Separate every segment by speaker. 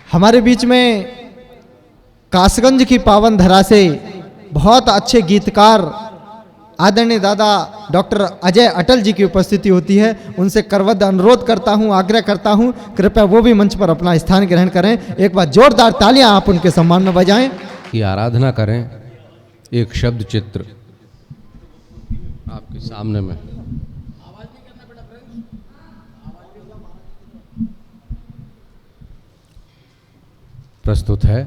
Speaker 1: हमारे बीच में कासगंज की पावन धरा से बहुत अच्छे गीतकार आदरणीय दादा डॉक्टर अजय अटल जी की उपस्थिति होती है। उनसे करवद अनुरोध करता हूं, आग्रह करता हूं, कृपया वो भी मंच पर अपना स्थान ग्रहण करें। एक बार जोरदार तालियां आप उनके सम्मान में बजाएं।
Speaker 2: की आराधना करें। एक शब्द चित्र आपके सामने में प्रस्तुत है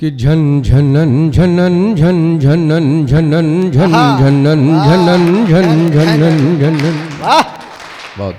Speaker 2: कि झन झनन झनन झन झनन झनन झन झनन झनन झन झनन झनन बहुत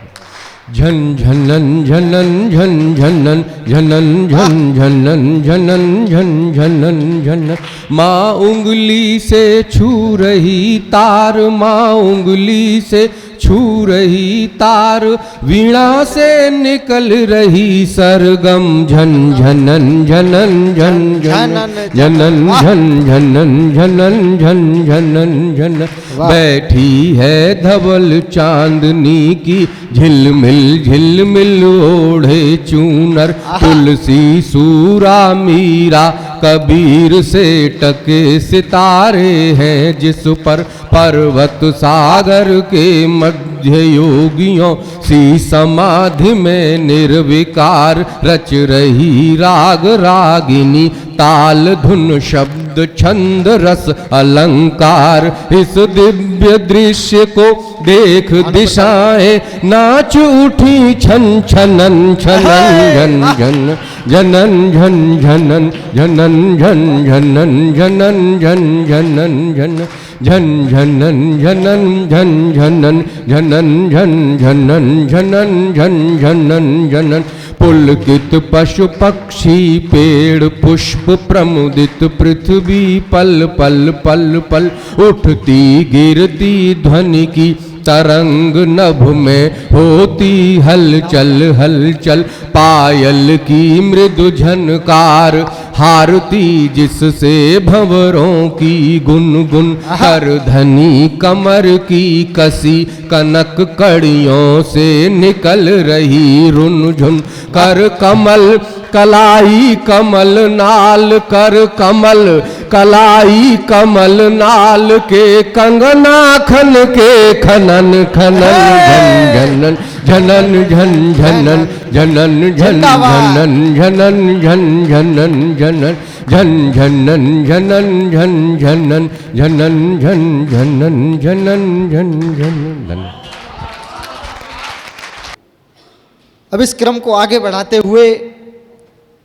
Speaker 2: झन झनन झनन झन झनन झनन झन झनन झनन झन झनन झनन। माँ उंगली से छू रही तार, माँ उंगली से छू रही तार, वीणा से निकल रही सरगम। झन झनन झनन झन झनन झनन झन झनन झनन झन झनन झन। बैठी है धवल चांदनी की झिलमिल झिलमिल ओढ़े चूनर। तुलसी सूरा मीरा कबीर से टके सितारे हैं, जिस पर पर्वत सागर के मध्य योगियों सी समाधि में निर्विकार रच रही राग रागिनी। ताल धुन शब्द छंद रस अलंकार, इस दिव्य दृश्य को देख दिशाएं नाच उठी छन छनन छनन झन झन जनन झन झनन झन झनन झनन झन झनन झन झन झनन झनन झन झनन झनन झन झनन झनन झन झनन झनन। पुलकित पशु पक्षी पेड़ पुष्प प्रमुदित पृथ्वी पल पल पल पल उठती गिरती ध्वनि की तरंग नभ में होती हलचल हलचल। पायल की मृदु झनकार हारती जिससे भंवरों की गुनगुन। कर धनी कमर की कसी कनक कड़ियों से निकल रही रुनझुन। कर कमल कलाई कमल नाल, कर कमल कलाई कमल नाल के कंगना खन के खनन खनन झनन झनन झन झनन झनन झनन झनन झनन झनन झन झनन झनन झन झनन झनन झन झनन झनन झन झनन।
Speaker 1: अब इस क्रम को आगे बढ़ाते हुए,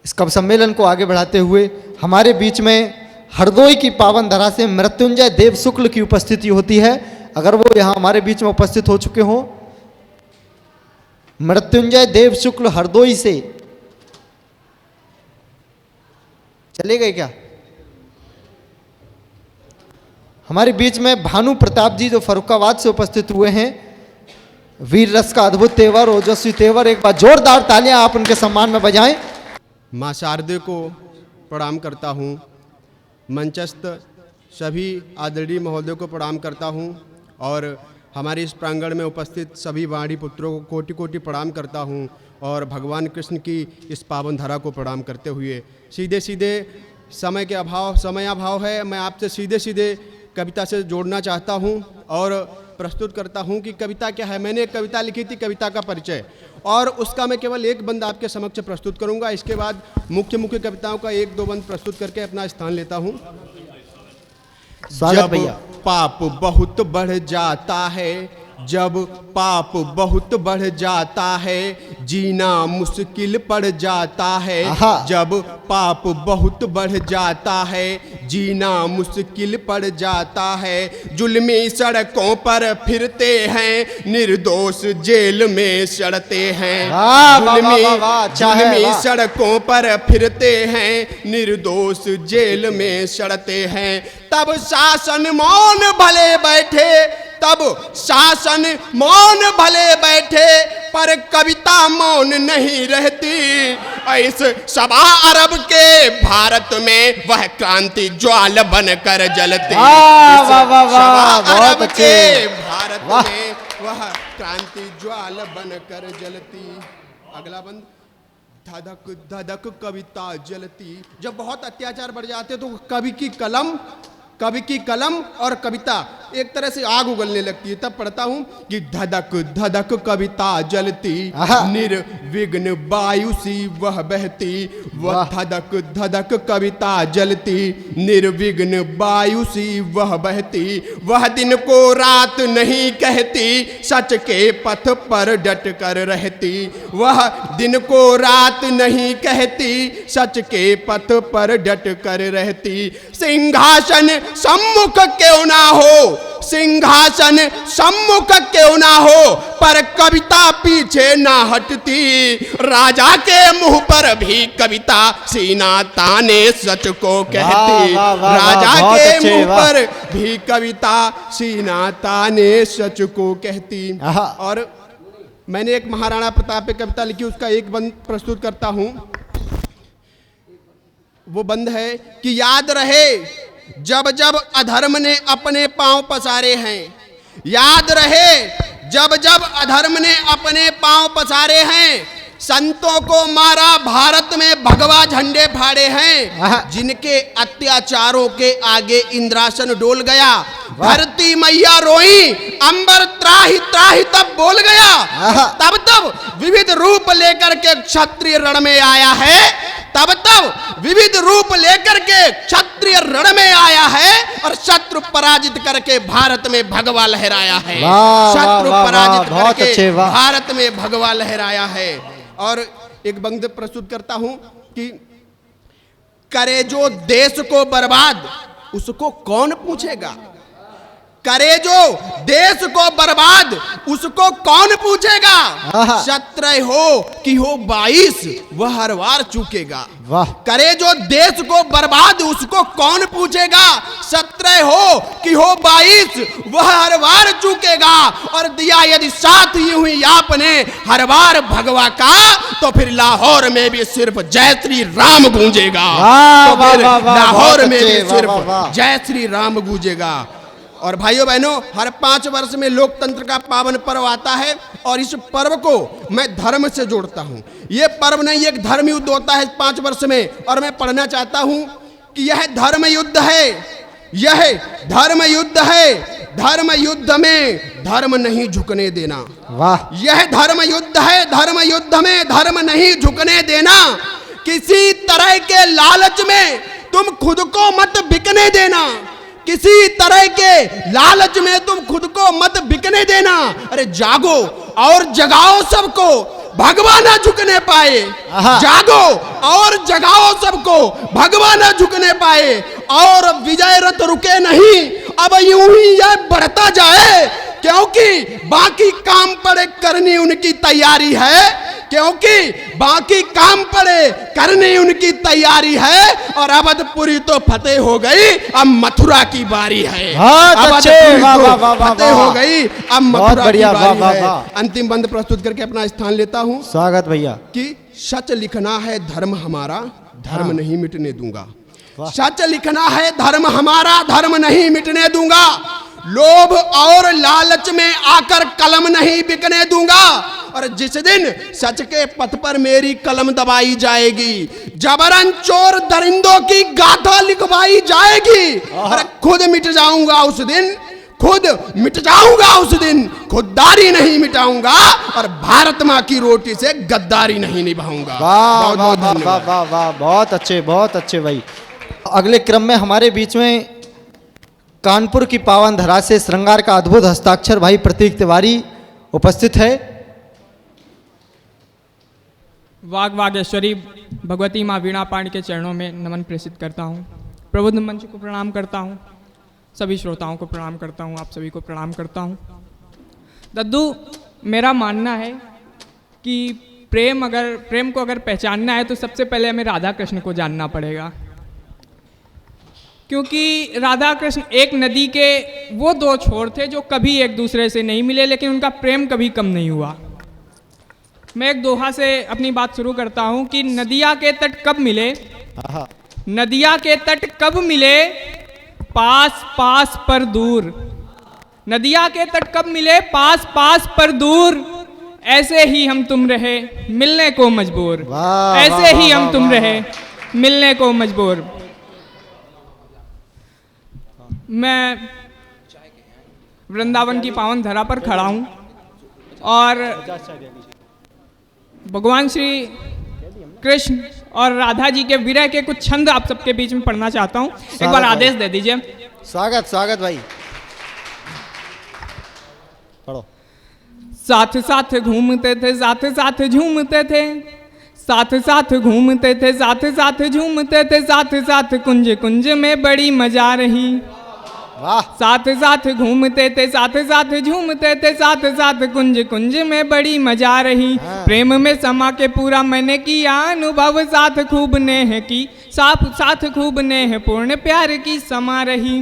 Speaker 1: इस कवि सम्मेलन को आगे बढ़ाते हुए हमारे बीच में हरदोई की पावन धरा से मृत्युंजय देव शुक्ल की उपस्थिति होती है। अगर वो यहाँ हमारे बीच में उपस्थित हो चुके हों, मृत्युंजय देव शुक्ल हरदोई से चले गए क्या? हमारे बीच में भानु प्रताप जी जो फर्रुखाबाद से उपस्थित हुए हैं, वीर रस का अद्भुत तेवर, ओजस्वी तेवर। एक बार जोरदार तालियां आप उनके सम्मान में बजाएं।
Speaker 3: माँ शारदे को प्रणाम करता हूँ, मंचस्थ सभी आदरणीय महोदयों को प्रणाम करता हूँ और हमारे इस प्रांगण में उपस्थित सभी वाणी पुत्रों को कोटि कोटि प्रणाम करता हूँ और भगवान कृष्ण की इस पावन धरा को प्रणाम करते हुए सीधे सीधे समयाभाव है, मैं आपसे सीधे सीधे कविता से जोड़ना चाहता हूँ और प्रस्तुत करता हूँ कि कविता क्या है। मैंने एक कविता लिखी थी, कविता का परिचय, और उसका मैं केवल एक बंद आपके समक्ष प्रस्तुत करूँगा। इसके बाद मुख्य कविताओं का एक दो बंद प्रस्तुत करके अपना स्थान लेता हूँ।
Speaker 1: स्वागत भैया।
Speaker 3: पाप बहुत बढ़ जाता है, जब पाप बहुत बढ़ जाता है, जीना मुश्किल पड़ जाता है। जब पाप बहुत बढ़ जाता है, जीना मुश्किल पड़ जाता है। जुल्मी सड़कों पर फिरते हैं, निर्दोष जेल में सड़ते हैं। जुल्मी सड़कों पर फिरते हैं, निर्दोष जेल में सड़ते हैं। तब शासन मौन भले बैठे, तब शासन मौन भले बैठे, पर कविता मौन नहीं रहती। इस सवा अरब के भारत में वह क्रांति ज्वाल बनकर जलती।
Speaker 1: बहुत अच्छे।
Speaker 3: भारत में वह क्रांति ज्वाल बनकर जलती। अगला बंद। धधक धधक कविता जलती। जब बहुत अत्याचार बढ़ जाते तो कवि की कलम और कविता एक तरह से आग उगलने लगती है। तब पढ़ता हूं कि धधक धधक कविता जलती, निर्विघ्न वायु सी वह बहती। वह धधक धधक कविता जलती, निर्विघ्न वायु सी वह बहती। वह दिन को रात नहीं कहती, सच के पथ पर डट कर रहती। वह दिन को रात नहीं कहती, सच के पथ पर डट कर रहती। सिंहासन सम्मुख क्यों ना हो, सिंहासन सम्मुख क्यों ना हो, पर कविता पीछे ना हटती। राजा के मुंह पर भी कविता सीना ताने सच को कहती। राजा के मुंह पर भी कविता सीना ताने सच को कहती। और मैंने एक महाराणा प्रताप पे कविता लिखी, उसका एक बंद प्रस्तुत करता हूं। वो बंद है कि याद रहे जब जब अधर्म ने अपने पांव पसारे हैं। याद रहे जब जब अधर्म ने अपने पांव पसारे हैं। संतों को मारा भारत में भगवा झंडे फाड़े हैं। जिनके अत्याचारों के आगे इंद्रासन डोल गया। धरती मैया रोई, अंबर त्राहि त्राहि तब बोल गया। तब तब विविध रूप लेकर के क्षत्रिय रण में आया है। तब तब विविध रूप लेकर के क्षत्रिय रण में आया है और शत्रु पराजित करके भारत में भगवा लहराया है। शत्रु पराजित करके भारत में भगवा लहराया है। और एक बंद प्रस्तुत करता हूं कि करे जो देश को बर्बाद, उसको कौन पूछेगा। करे जो देश को बर्बाद, उसको कौन पूछेगा। क्षत्रिय हो कि हो 22, वह हर बार चूकेगा। करे जो देश को बर्बाद, उसको कौन पूछेगा। क्षत्रिय हो कि हो 22, वह हर बार चूकेगा। और दिया यदि साथ यूं ही आपने हर बार भगवा का, तो फिर लाहौर में भी सिर्फ जय श्री राम गूंजेगा। तो फिर लाहौर में भी सिर्फ जय श्री राम गूंजेगा। और भाइयों बहनों, हर 5 वर्ष में लोकतंत्र का पावन पर्व आता है और इस पर्व को मैं धर्म से जोड़ता हूं। यह पर्व नहीं, एक धर्म युद्ध होता है 5 वर्ष में। और मैं पढ़ना चाहता हूं कि यह धर्म युद्ध है, यह धर्म युद्ध है। धर्म युद्ध में धर्म नहीं झुकने देना। वाह। यह धर्म युद्ध है, धर्म युद्ध में धर्म नहीं झुकने देना। किसी तरह के लालच में तुम खुद को मत बिकने देना। किसी तरह के लालच में तुम खुद को मत बिकने देना। अरे जागो और जगाओ सबको, भगवा ना झुकने पाए। जागो और जगाओ सबको, भगवा ना झुकने पाए। और विजय रथ रुके नहीं, अब यूं ही यह बढ़ता जाए। क्योंकि बाकी काम पड़े करनी उनकी तैयारी है। क्योंकि बाकी काम पड़े करने उनकी तैयारी है। और अवधपुरी तो फतेह हो गई, अब मथुरा की बारी है। फतेह हो गई, अब मथुरा की बारी है। अंतिम बंद प्रस्तुत करके अपना स्थान लेता हूं।
Speaker 1: स्वागत भैया।
Speaker 3: कि सच लिखना है धर्म हमारा, धर्म नहीं मिटने दूंगा। सच लिखना है धर्म हमारा, धर्म नहीं मिटने दूंगा। लोभ और लालच में आकर कलम नहीं बिकने दूंगा। और जिस दिन सच के पथ पर मेरी कलम दबाई जाएगी, जबरन चोर दरिंदों की गाथा लिखवाई जाएगी, और खुद मिट जाऊंगा उस दिन, खुद मिट जाऊंगा उस दिन। खुददारी नहीं मिटाऊंगा और भारत माँ की रोटी से गद्दारी नहीं निभाऊंगा।
Speaker 1: वाह वाह वाह वाह वाह, बहुत अच्छे भाई। अगले क्रम में हमारे बीच में कानपुर की पावन धरा से श्रृंगार का अद्भुत हस्ताक्षर भाई प्रतीक तिवारी उपस्थित है।
Speaker 4: वाग वागेश्वरी भगवती माँ वीणा पाणी के चरणों में नमन प्रेषित करता हूँ। प्रबुद्ध मंच को प्रणाम करता हूँ। सभी श्रोताओं को प्रणाम करता हूँ। आप सभी को प्रणाम करता हूँ। दद्दू, मेरा मानना है कि प्रेम को अगर पहचानना है तो सबसे पहले हमें राधा कृष्ण को जानना पड़ेगा। क्योंकि राधा कृष्ण एक नदी के वो 2 छोर थे जो कभी एक दूसरे से नहीं मिले, लेकिन उनका प्रेम कभी कम नहीं हुआ। मैं एक दोहा से अपनी बात शुरू करता हूं कि नदिया के तट कब मिले, नदिया के तट कब मिले, पास पास पर दूर। नदिया के तट कब मिले, पास पास पर दूर। ऐसे ही हम तुम रहे मिलने को मजबूर,
Speaker 1: वाह,
Speaker 4: ऐसे
Speaker 1: वाह,
Speaker 4: ही
Speaker 1: वाह,
Speaker 4: हम तुम
Speaker 1: वाह,
Speaker 4: रहे मिलने को मजबूर। मैं वृंदावन की पावन धरा पर खड़ा हूँ और भगवान श्री कृष्ण और राधा जी के विरह के कुछ छंद आप सबके बीच में पढ़ना चाहता हूँ। एक बार आदेश दे दीजिए।
Speaker 1: स्वागत स्वागत भाई, पढ़ो।
Speaker 4: साथ साथ घूमते थे, साथ साथ झूमते थे, साथ साथ घूमते थे, साथ साथ झूमते थे, साथ साथ कुंज कुंज में बड़ी मजा रही।
Speaker 1: वाह,
Speaker 4: साथ साथ घूमते थे, साथ साथ झूमते थे, साथ साथ कुंज कुंज में बड़ी मजा रही। प्रेम में समा के पूरा मैंने किया अनुभव, साथ खूब नेह की, साथ खूब नेह पूर्ण प्यार की समा रही।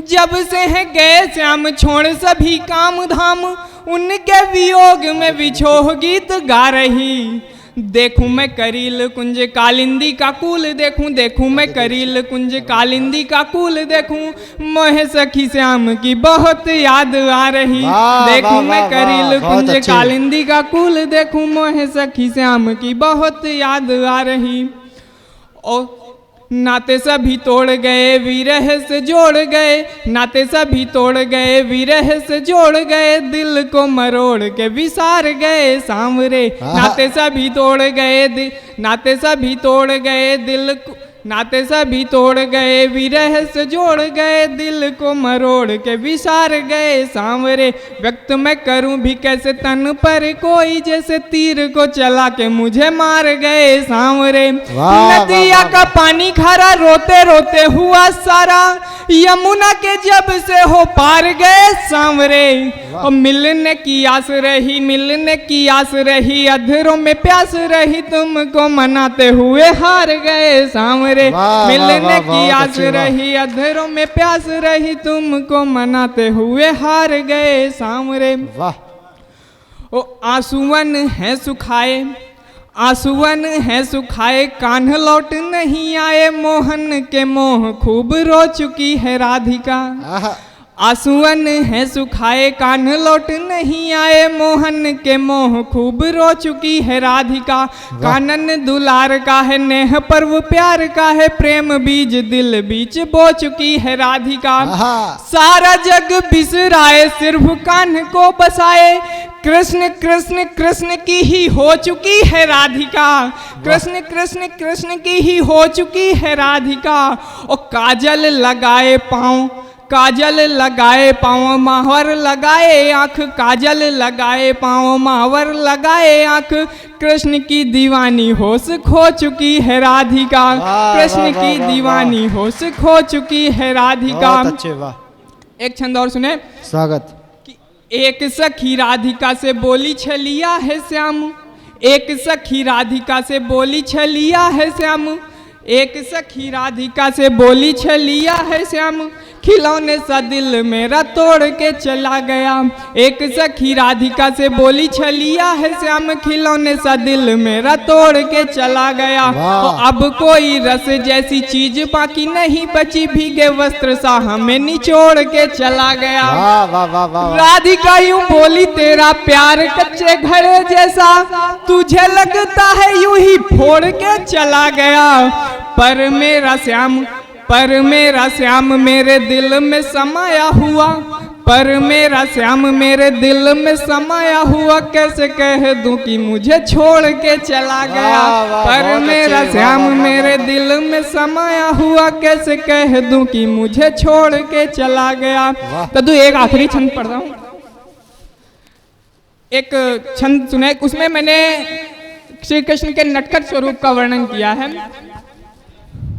Speaker 4: जब से है गए श्याम छोड़ सभी काम धाम, उनके वियोग में विछोह गीत गा रही। देखूं मैं करील कुंज कालिंदी का कूल, देखूं मैं करील कुंज कालिंदी का कूल, देखूं मोहे सखी श्याम की बहुत याद आ रही। देखूं मैं करील कुंज कालिंदी का कूल, देखूं मोहे सखी श्याम की बहुत याद आ रही। और नाते सभी तोड़ गए विरह से जोड़ गए, नाते सभी तोड़ गए विरह से जोड़ गए, दिल को मरोड़ के विसार गए सांवरे। नाते सभी तोड़ गए, नाते सभी तोड़ गए दिल को, नाते सभी तोड़ गए विरह से जोड़ गए, दिल को मरोड़ के विसार गए सांवरे। व्यक्त मैं करूं भी कैसे तन पर कोई, जैसे तीर को चला के मुझे मार गए सांवरे। नदिया का पानी खारा रोते रोते हुआ सारा, यमुना के जब से हो पार गए सांवरे। और मिलने की आस रही, मिलने की आस रही, अधरों में प्यास रही, तुमको मनाते हुए हार गए सांवरे। मिलने की आस रही, अधरों में प्यास रही, तुमको मनाते हुए हार गए सांवरे। वाह। ओ आंसुअन है सुखाए, आंसुअन है सुखाए, कान्ह लौट नहीं आए, मोहन के मोह खूब रो चुकी है राधिका। आंसुअन है सुखाए, कान्ह लौट नहीं आए, मोहन के मोह खूब रो चुकी है राधिका। कानन दुलार का है, नेह पर्व प्यार का है, प्रेम बीज दिल बीच बो चुकी है राधिका। सारा जग बिसराए, सिर्फ कान्ह को बसाए, कृष्ण कृष्ण कृष्ण की ही हो चुकी है राधिका। कृष्ण कृष्ण कृष्ण की ही हो चुकी है राधिका। और काजल लगाए पाँव, काजल लगाए पाँव, माहवर लगाए आँख, काजल लगाए पाँव, माहवर लगाए आँख, कृष्ण की दीवानी होश खो चुकी है राधिका। कृष्ण की दीवानी होश खो चुकी है राधिका।
Speaker 1: अच्छे, वाह।
Speaker 4: एक छंद और सुने।
Speaker 1: स्वागत।
Speaker 4: एक सखी राधिका से बोली छलिया है श्याम, एक सखी राधिका से बोली छलिया है श्याम, एक सखी राधिका से बोली छलिया है श्याम, खिलौने सा दिल मेरा तोड़ के चला गया। एक सखी राधिका से बोली छलिया है श्याम, खिलौने सा दिल मेरा तोड़ के चला गया। अब कोई रस जैसी चीज बाकी नहीं बची, भीगे वस्त्र सा हमें निचोड़ के चला गया। राधिका यूं बोली, तेरा प्यार कच्चे घड़े जैसा, तुझे लगता है यूं ही फोड़ के चला गया। पर मेरा श्याम, पर मेरा श्याम मेरे दिल में समाया हुआ, पर मेरा श्याम मेरे दिल में समाया हुआ, कैसे कह दूं कि मुझे छोड़ के चला गया। पर मेरा श्याम मेरे दिल में समाया हुआ, कैसे कह दूं कि मुझे छोड़ के चला गया। तो एक आखिरी छंद पढ़ रहा हूँ। एक छंद सुने, उसमें मैंने श्री कृष्ण के नटखट स्वरूप का वर्णन किया है।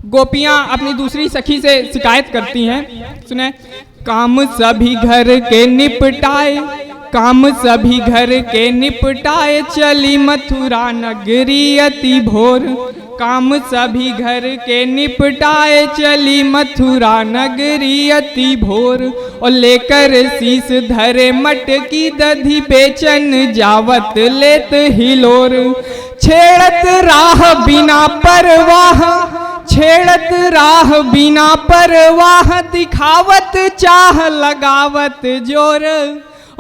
Speaker 4: गोपियां अपनी दूसरी सखी से शिकायत करती हैं। सुने। काम सभी घर के निपटाए, काम सभी घर के निपटाए, चली मथुरा नगरी अति भोर। काम सभी घर के निपटाए, चली मथुरा नगरी अति भोर। और लेकर शीस धरे मटकी दधी, बेचन जावत लेत हिलोर। छेड़त राह बिना परवाह, छेड़त राह बिना परवाह, दिखावत चाह लगावत जोर।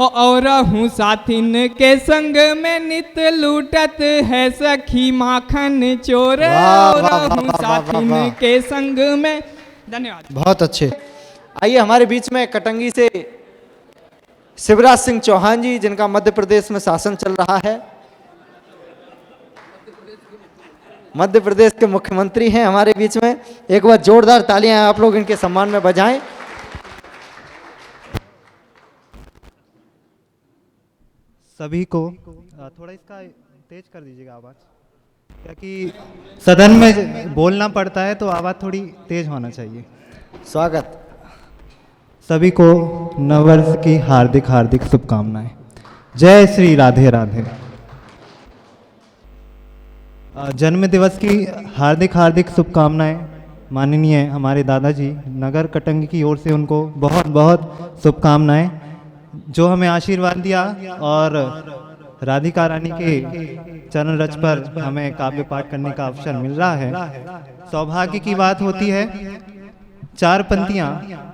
Speaker 4: और हूँ साथिन के संग में नित लूटत है सखी माखन चोर। और हूँ साथिन के संग में। धन्यवाद।
Speaker 1: बहुत अच्छे। आइए हमारे बीच में कटंगी से शिवराज सिंह चौहान जी, जिनका मध्य प्रदेश में शासन चल रहा है, मध्य प्रदेश के मुख्यमंत्री हैं हमारे बीच में। एक बार जोरदार तालियां आप लोग इनके सम्मान में बजाएं।
Speaker 5: सभी को थोड़ा इसका तेज कर दीजिएगा आवाज़, क्योंकि सदन में बोलना पड़ता है तो आवाज़ थोड़ी तेज होना चाहिए।
Speaker 1: स्वागत।
Speaker 5: सभी को नववर्ष की हार्दिक हार्दिक शुभकामनाएं। जय श्री राधे राधे। जन्म दिवस की हार्दिक हार्दिक शुभकामनाएं माननीय हमारे दादाजी नगर कटंगी की ओर से उनको बहुत बहुत शुभकामनाएं, जो हमें आशीर्वाद दिया और राधिका रानी के चरण रज पर हमें काव्य पाठ करने का अवसर मिल रहा है। सौभाग्य की बात होती है। 4 पंक्तियां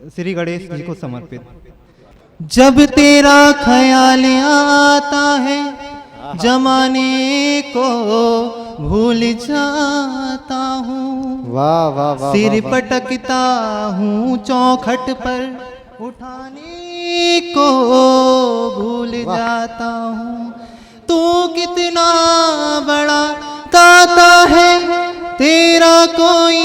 Speaker 5: श्री गणेश जी को समर्पित। जब तेरा ख्याल आता है जमाने को भूल जाता हूँ।
Speaker 1: वाह वाह वाह।
Speaker 5: सिर पटकता हूँ चौखट पर उठाने को भूल जाता हूँ। तू कितना बड़ा दाता है, तेरा कोई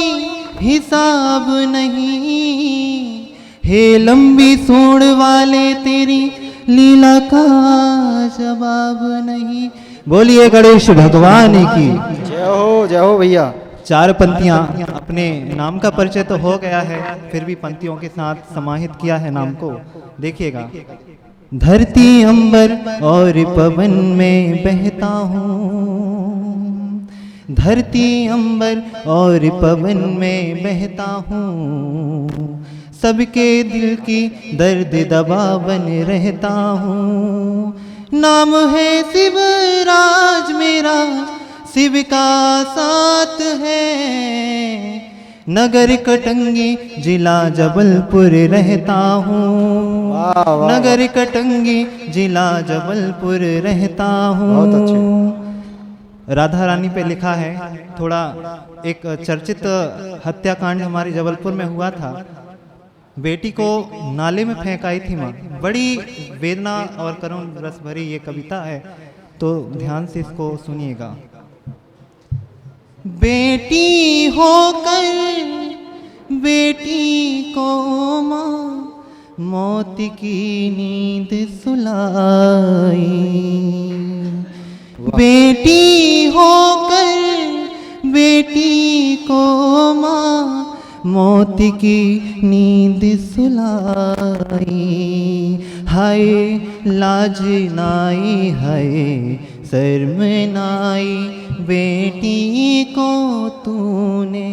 Speaker 5: हिसाब नहीं। हे लंबी सूंड वाले तेरी लीला का जवाब नहीं। बोलिए गणेश भगवान की
Speaker 1: जय हो भैया।
Speaker 5: 4 पंक्तियां, अपने नाम का परिचय तो हो गया है, फिर भी पंक्तियों के साथ समाहित किया है नाम को। देखिएगा। धरती अंबर और पवन में बहता हूँ, धरती अंबर और पवन में बहता हूँ। सबके दिल की दर्द दवा बन रहता हूँ। नाम है शिवराज मेरा, शिव का साथ है। नगर कटंगी जिला जबलपुर रहता हूँ। नगर कटंगी जिला जबलपुर रहता हूँ।
Speaker 1: बहुत अच्छे।
Speaker 5: राधा रानी पे लिखा है। थोड़ा एक चर्चित हत्याकांड हमारे जबलपुर में हुआ था। बेटी को नाले में फेंकाई थी माँ। बड़ी वेदना और करुण रस भरी ये कविता है, तो ध्यान से इसको सुनिएगा। बेटी होकर बेटी को माँ मौत की नींद सुलाई। बेटी होकर बेटी को माँ मौत की नींद सुलाई। हाय लाज नाई, हाय शर्म नाई, बेटी को तूने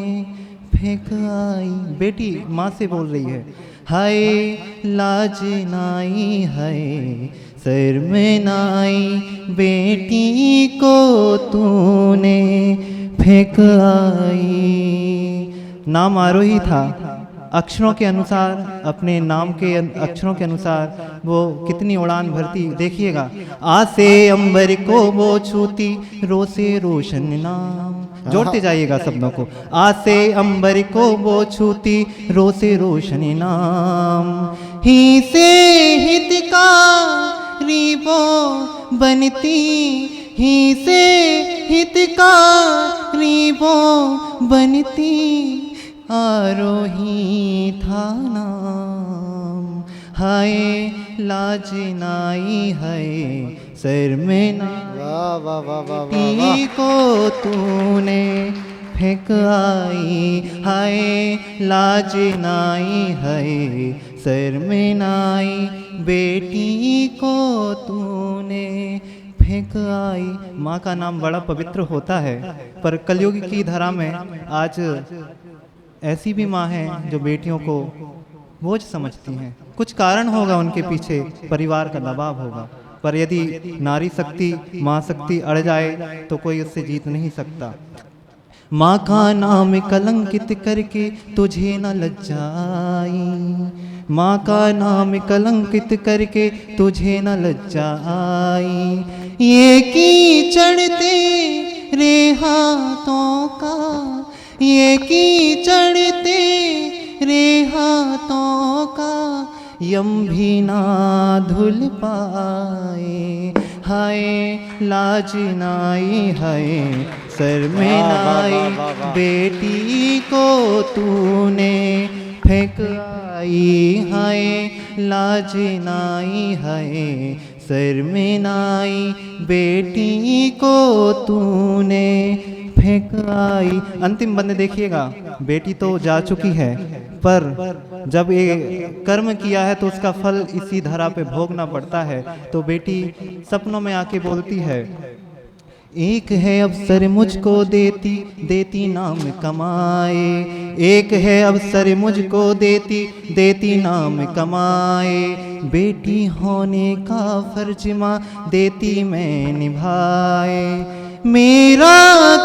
Speaker 5: फेंक आई। बेटी माँ से बोल रही है। हाय लाज नाई, हाय शर्म नाई, बेटी को तूने फेंक आई। नाम आरोही था। अक्षरों के अनुसार, अपने नाम के अक्षरों के अनुसार वो कितनी उड़ान भरती। देखिएगा। आ से अंबर को वो छूती, रो से रोशन नाम। जोड़ते जाइएगा शब्दों को। आ से अंबर को वो छूती, रो से रोशन नाम। ही से हितकारी वो बनती, ही से हितकारी वो बनती। आरोही था नाम। हाय लाज नाई, हाय शर्म नाई,
Speaker 1: वाह वाह वाह वाह वाह।
Speaker 5: बेटी को तूने फेंक आई। हाय लाज नाई, हाय शर्म नाई, बेटी को तूने फेंक आई। माँ का नाम बड़ा पवित्र होता है, पर कलयुग की धारा में आज ऐसी भी माँ हैं जो बेटियों को बोझ समझती हैं। कुछ कारण होगा उनके पीछे, परिवार का दबाव होगा, पर यदि नारी शक्ति, माँ शक्ति अड़ जाए तो कोई उससे जीत नहीं सकता। माँ का नाम कलंकित करके तुझे न लज्जाई, माँ का नाम कलंकित करके तुझे न लज्जा आई। ये कीचड़ तेरे हाथों का, ये कीचड़ तेरे हाथों का यम भी ना धुल पाए। हाय लाज नाई हाय शर्मे नाई, बेटी को तूने फेंक आई। हाय लाज नाई हाय शर्मे नाई, बेटी को तूने फेंक आई। अंतिम बंद देखिएगा, बेटी तो जा चुकी है, पर जब ये कर्म किया है तो उसका फल इसी धरा पे भोगना पड़ता है। तो बेटी सपनों में आके बोलती है, एक है अवसर मुझको देती, देती नाम कमाए। एक है अवसर मुझको देती, देती नाम कमाए। बेटी होने का फर्ज माँ देती मैं निभाए। मेरा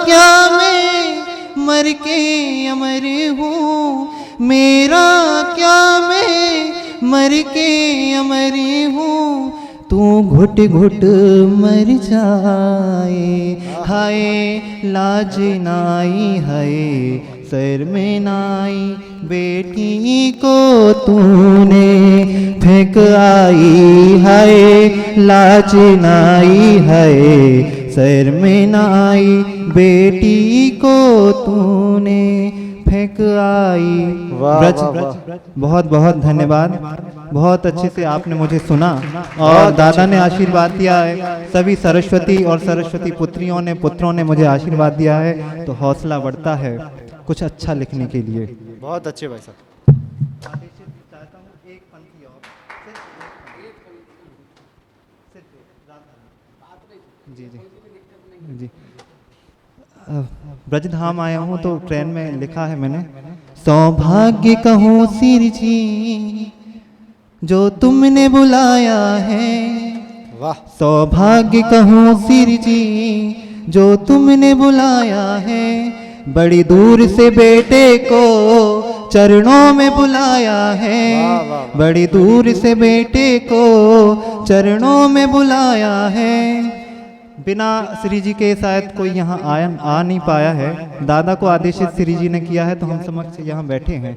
Speaker 5: क्या मैं मर के अमर हूँ, मेरा क्या मैं मर के अमर हूँ, तू घुट घुट मर जाए। हाय लाज नाई हाय शर्मे नाई, बेटी को तूने फेंक आई। हाय लाज नाई हाय शर्मे नाई, बेटी को तूने फेंक आई। ब्रज, बहुत बहुत धन्यवाद, बहुत अच्छे से आपने मुझे सुना और दादा ने आशीर्वाद दिया है। सभी सरस्वती और सरस्वती पुत्रियों ने पुत्रों ने मुझे आशीर्वाद दिया है, तो हौसला बढ़ता है कुछ अच्छा लिखने के लिए।
Speaker 1: बहुत अच्छे भाई साहब।
Speaker 5: जी जी जी, ब्रजधाम आया हूँ तो ट्रेन में लिखा है मैंने, सौभाग्य कहूँ सिर जी जो तुमने बुलाया है।
Speaker 1: वाह।
Speaker 5: सौभाग्य कहूँ सिर जी जो तुमने बुलाया है, बड़ी दूर से बेटे को चरणों में बुलाया है। बड़ी दूर से बेटे को चरणों में बुलाया है। बिना श्री जी के शायद कोई यहाँ आ नहीं पाया है, दादा को आदेशित श्री जी ने किया है तो हम समक्ष यहाँ बैठे हैं।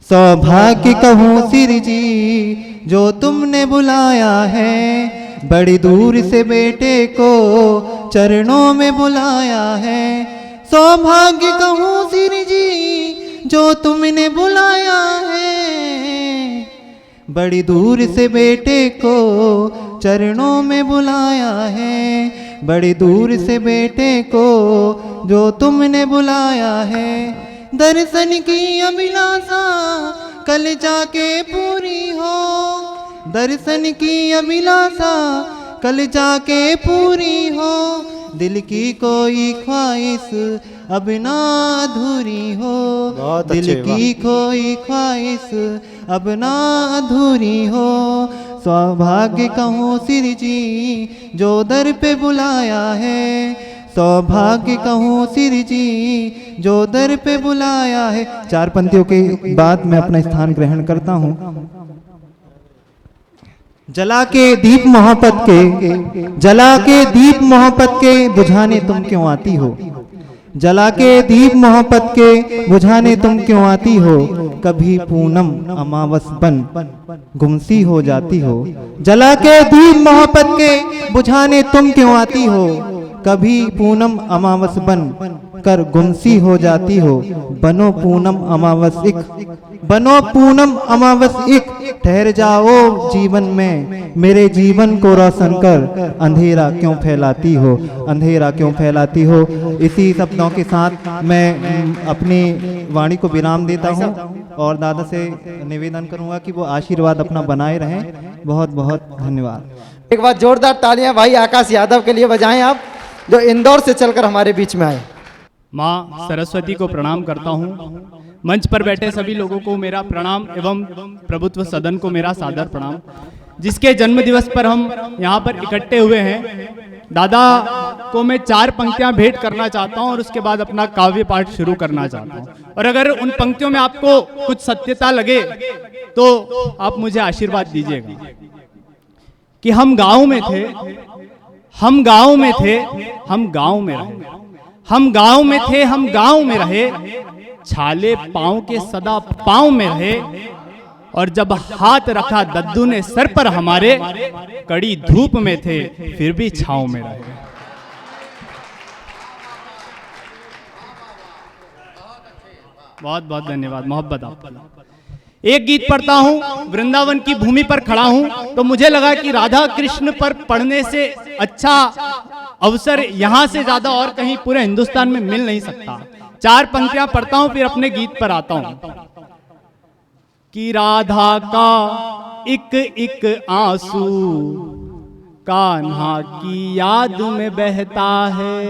Speaker 5: सौभाग्य कहूँ श्री जी जो तुमने बुलाया है, बड़ी दूर से बेटे को चरणों में बुलाया है। सौभाग्य कहूँ श्री जी जो तुमने बुलाया है, बड़ी दूर से बेटे को चरणों में बुलाया है। बड़ी दूर से बेटे को जो तुमने बुलाया है। दर्शन की अभिलाषा कल जाके पूरी हो, दर्शन की अभिलाषा कल जाके पूरी हो। दिल की कोई ख्वाहिश अब ना अधूरी हो, दिल की कोई ख्वाहिश अब ना अधूरी हो। सौभाग्य कहूँ श्री जी जो दर पे बुलाया है, सौभाग्य कहूँ श्री जी जो दर पे बुलाया है। चार पंक्तियों के बाद मैं अपना स्थान ग्रहण करता हूँ। जला के दीप मोहब्बत के, जला के दीप मोहब्बत के बुझाने तुम क्यों आती हो। जला के दीप मोहब्बत के बुझाने तुम क्यों आती हो। कभी पूनम अमावस बन गुमसी हो जाती हो। जला के दीप मोहब्बत के बुझाने तुम क्यों आती हो। कभी पूनम अमावस बन कर गुमसी हो जाती हो। बनो पूनम अमावस एक, बनो पूनम अमावस एक, ठहर जाओ जीवन में मेरे जीवन को रोशन कर। अंधेरा क्यों फैलाती हो, अंधेरा क्यों फैलाती हो। इसी शब्दों के साथ मैं अपनी वाणी को विराम देता हूँ और दादा से निवेदन करूँगा कि वो आशीर्वाद अपना बनाए रहें। बहुत बहुत धन्यवाद।
Speaker 1: एक बार जोरदार तालियां भाई आकाश यादव के लिए बजाएं आप, जो इंदौर से चलकर हमारे बीच में आए।
Speaker 6: माँ सरस्वती को प्रणाम करता हूँ। मंच पर बैठे सभी लोगों को मेरा प्रणाम एवं प्रभुत्व सदन को मेरा सादर प्रणाम। जिसके जन्म दिवस पर हम यहाँ पर इकट्ठे हुए हैं, दादा को मैं 4 पंक्तियां भेंट करना चाहता हूं और उसके बाद अपना काव्य पाठ शुरू करना चाहता हूं। और अगर उन पंक्तियों में आपको कुछ सत्यता लगे तो आप मुझे आशीर्वाद दीजिएगा। कि हम गांव में थे, हम गांव में थे, हम गांव में रहे, हम गांव में थे, हम गांव में रहे, छाले पांव के सदा पांव में रहे, और जब हाथ रखा दद्दू ने सर पर हमारे, कड़ी धूप में थे फिर भी छांव में रहे। बहुत बहुत धन्यवाद, मोहब्बत आपका। एक गीत पढ़ता हूं, वृंदावन की भूमि पर खड़ा हूं, तो मुझे लगा कि राधा कृष्ण पर पढ़ने से अच्छा अवसर यहां से ज्यादा और कहीं पूरे हिंदुस्तान में मिल नहीं सकता। 4 पंक्तियां पढ़ता हूं, फिर अपने गीत पर आता हूं। कि राधा का एक एक आंसू कान्हा की याद में बहता है।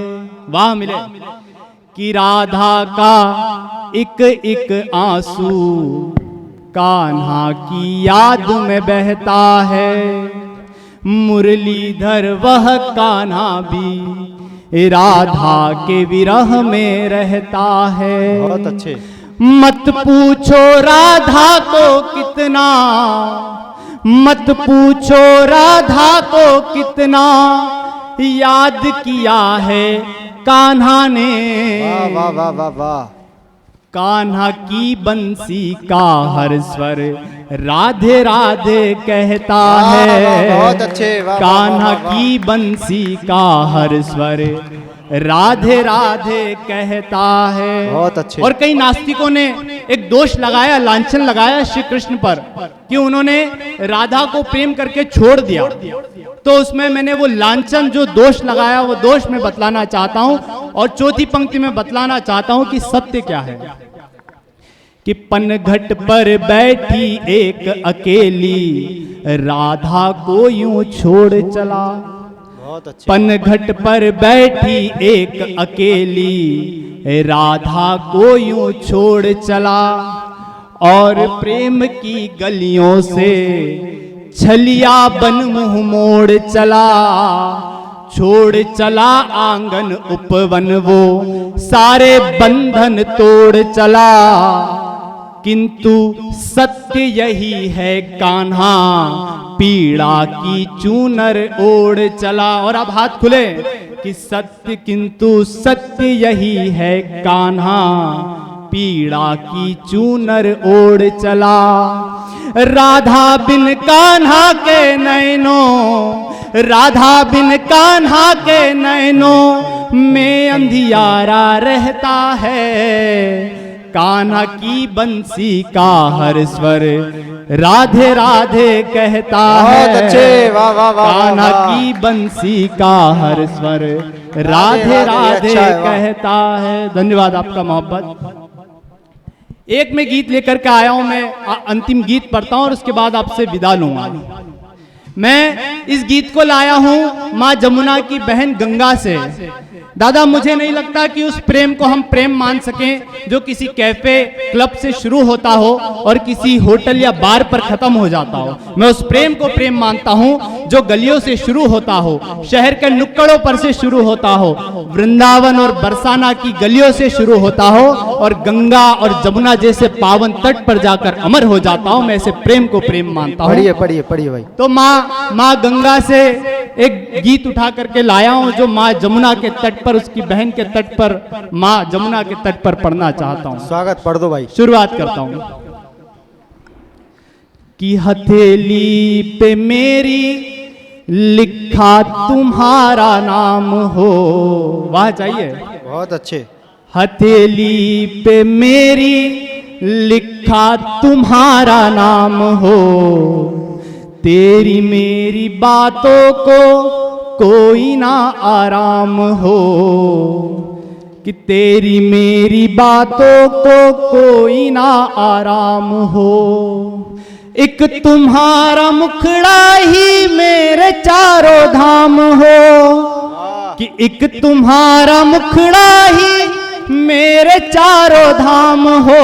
Speaker 6: वाह मिले। कि राधा का एक एक आंसू कान्हा की याद में बहता है, मुरलीधर वह कान्हा भी राधा के विरह में रहता है।
Speaker 1: बहुत अच्छे।
Speaker 6: मत पूछो राधा को कितना, मत पूछो राधा को कितना याद किया है कान्हा ने।
Speaker 1: वाह वाह वाह वाह।
Speaker 6: कान्हा की बंसी का हर स्वर राधे राधे कहता है।
Speaker 1: बहुत अच्छे।
Speaker 6: कान्हा की बंसी का हर स्वर राधे राधे कहता है।
Speaker 1: बहुत अच्छे।
Speaker 6: और कई नास्तिकों ने एक दोष लगाया, लांछन लगाया श्री कृष्ण पर कि उन्होंने राधा को प्रेम करके छोड़ दिया। तो उसमें मैंने वो लांछन जो दोष लगाया वो दोष मैं बतलाना चाहता हूं, और चौथी पंक्ति में बतलाना चाहता हूं कि सत्य क्या है। कि पनघट पर बैठी एक अकेली राधा को यूं छोड़ चला।
Speaker 1: बहुत अच्छे।
Speaker 6: पनघट पर बैठी एक अकेली राधा को यूं छोड़ चला, और प्रेम की गलियों से छलिया बन मुंह मोड़ चला। छोड़ चला आंगन उपवन वो सारे बंधन तोड़ चला, किंतु सत्य यही है कान्हा पीड़ा की चूनर ओढ़ चला। और अब हाथ खुले कि सत्य, किंतु सत्य यही है कान्हा पीड़ा की चूनर ओढ़ चला। राधा बिन कान्हा के नैनों, राधा बिन कान्हा के नैनों में अंधियारा रहता है। कान्हा की बंसी का हर स्वर राधे राधे कहता है।
Speaker 1: बहुत अच्छे। वाह वाह वाह।
Speaker 6: कान्हा की बंसी का हर स्वर राधे राधे कहता है। धन्यवाद आपका, मोहब्बत। एक मैं गीत लेकर के आया हूं, मैं अंतिम गीत पढ़ता हूं और उसके बाद आपसे विदा लूंगा। मैं इस गीत को लाया हूं मां जमुना की बहन गंगा से। दादा, मुझे नहीं लगता कि उस प्रेम को हम प्रेम मान सकें जो किसी कैफे क्लब से शुरू होता हो और किसी होटल या बार पर खत्म हो जाता हो। मैं उस प्रेम को प्रेम मानता हूं जो गलियों से शुरू होता हो, शहर के नुक्कड़ों पर से शुरू होता हो, वृंदावन और बरसाना की गलियों से शुरू होता हो और गंगा और जमुना जैसे पावन तट पर जाकर अमर हो जाता हो। मैं ऐसे प्रेम को प्रेम मानता हूं।
Speaker 1: पढ़िए पढ़िए पढ़िए भाई।
Speaker 6: तो माँ गंगा से एक गीत उठा करके लाया हूं जो माँ जमुना के तट पर, उसकी बहन के तट पर, माँ जमुना के तट पर पढ़ना चाहता हूं।
Speaker 1: स्वागत, पढ़ दो भाई।
Speaker 6: शुरुआत करता हूं। कि हथेली पे मेरी लिखा तुम्हारा नाम हो। वाह, चाहिए।
Speaker 1: बहुत अच्छे।
Speaker 6: हथेली पे मेरी लिखा तुम्हारा नाम हो, तेरी मेरी बातों को कोई ना आराम हो। कि तेरी मेरी बातों को कोई ना आराम हो। एक तुम्हारा मुखड़ा ही मेरे चारों धाम हो। कि एक तुम्हारा मुखड़ा ही मेरे चारों धाम हो।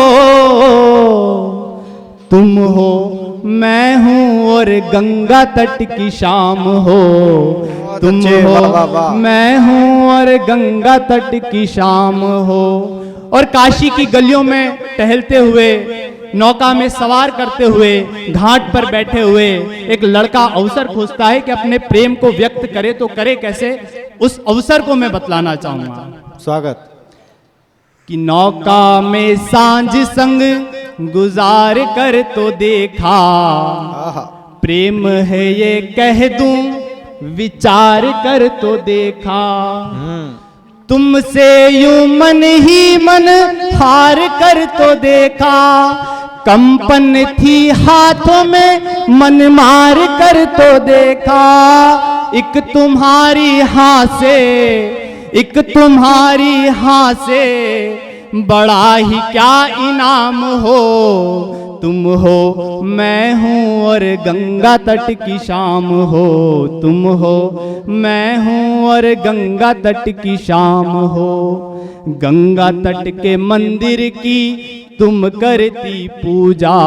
Speaker 6: तुम हो, मैं हूँ और गंगा तट की शाम हो, तुम
Speaker 1: अच्छे, वाह, वाह,
Speaker 6: हो
Speaker 1: वाह।
Speaker 6: मैं हूँ और गंगा तट की शाम हो। और काशी की गलियों में टहलते हुए, नौका में सवार करते हुए, घाट पर बैठे हुए एक लड़का अवसर खोजता है कि अपने प्रेम को व्यक्त करे, तो करे कैसे, उस अवसर को मैं बतलाना चाहूंगा।
Speaker 1: स्वागत।
Speaker 6: कि नौका में सांझ संग गुजार कर तो देखा, प्रेम है ये कह दूं विचार कर तो देखा, तुमसे यूं मन ही मन हार कर तो देखा, कंपन थी हाथों में मन मार कर तो देखा, एक तुम्हारी हाँ से, एक तुम्हारी हाँ से बड़ा ही क्या इनाम हो, तुम हो मैं हूँ और गंगा तट की शाम हो, तुम हो मैं हूँ और गंगा तट की शाम हो। गंगा तट के मंदिर की तुम करती पूजा,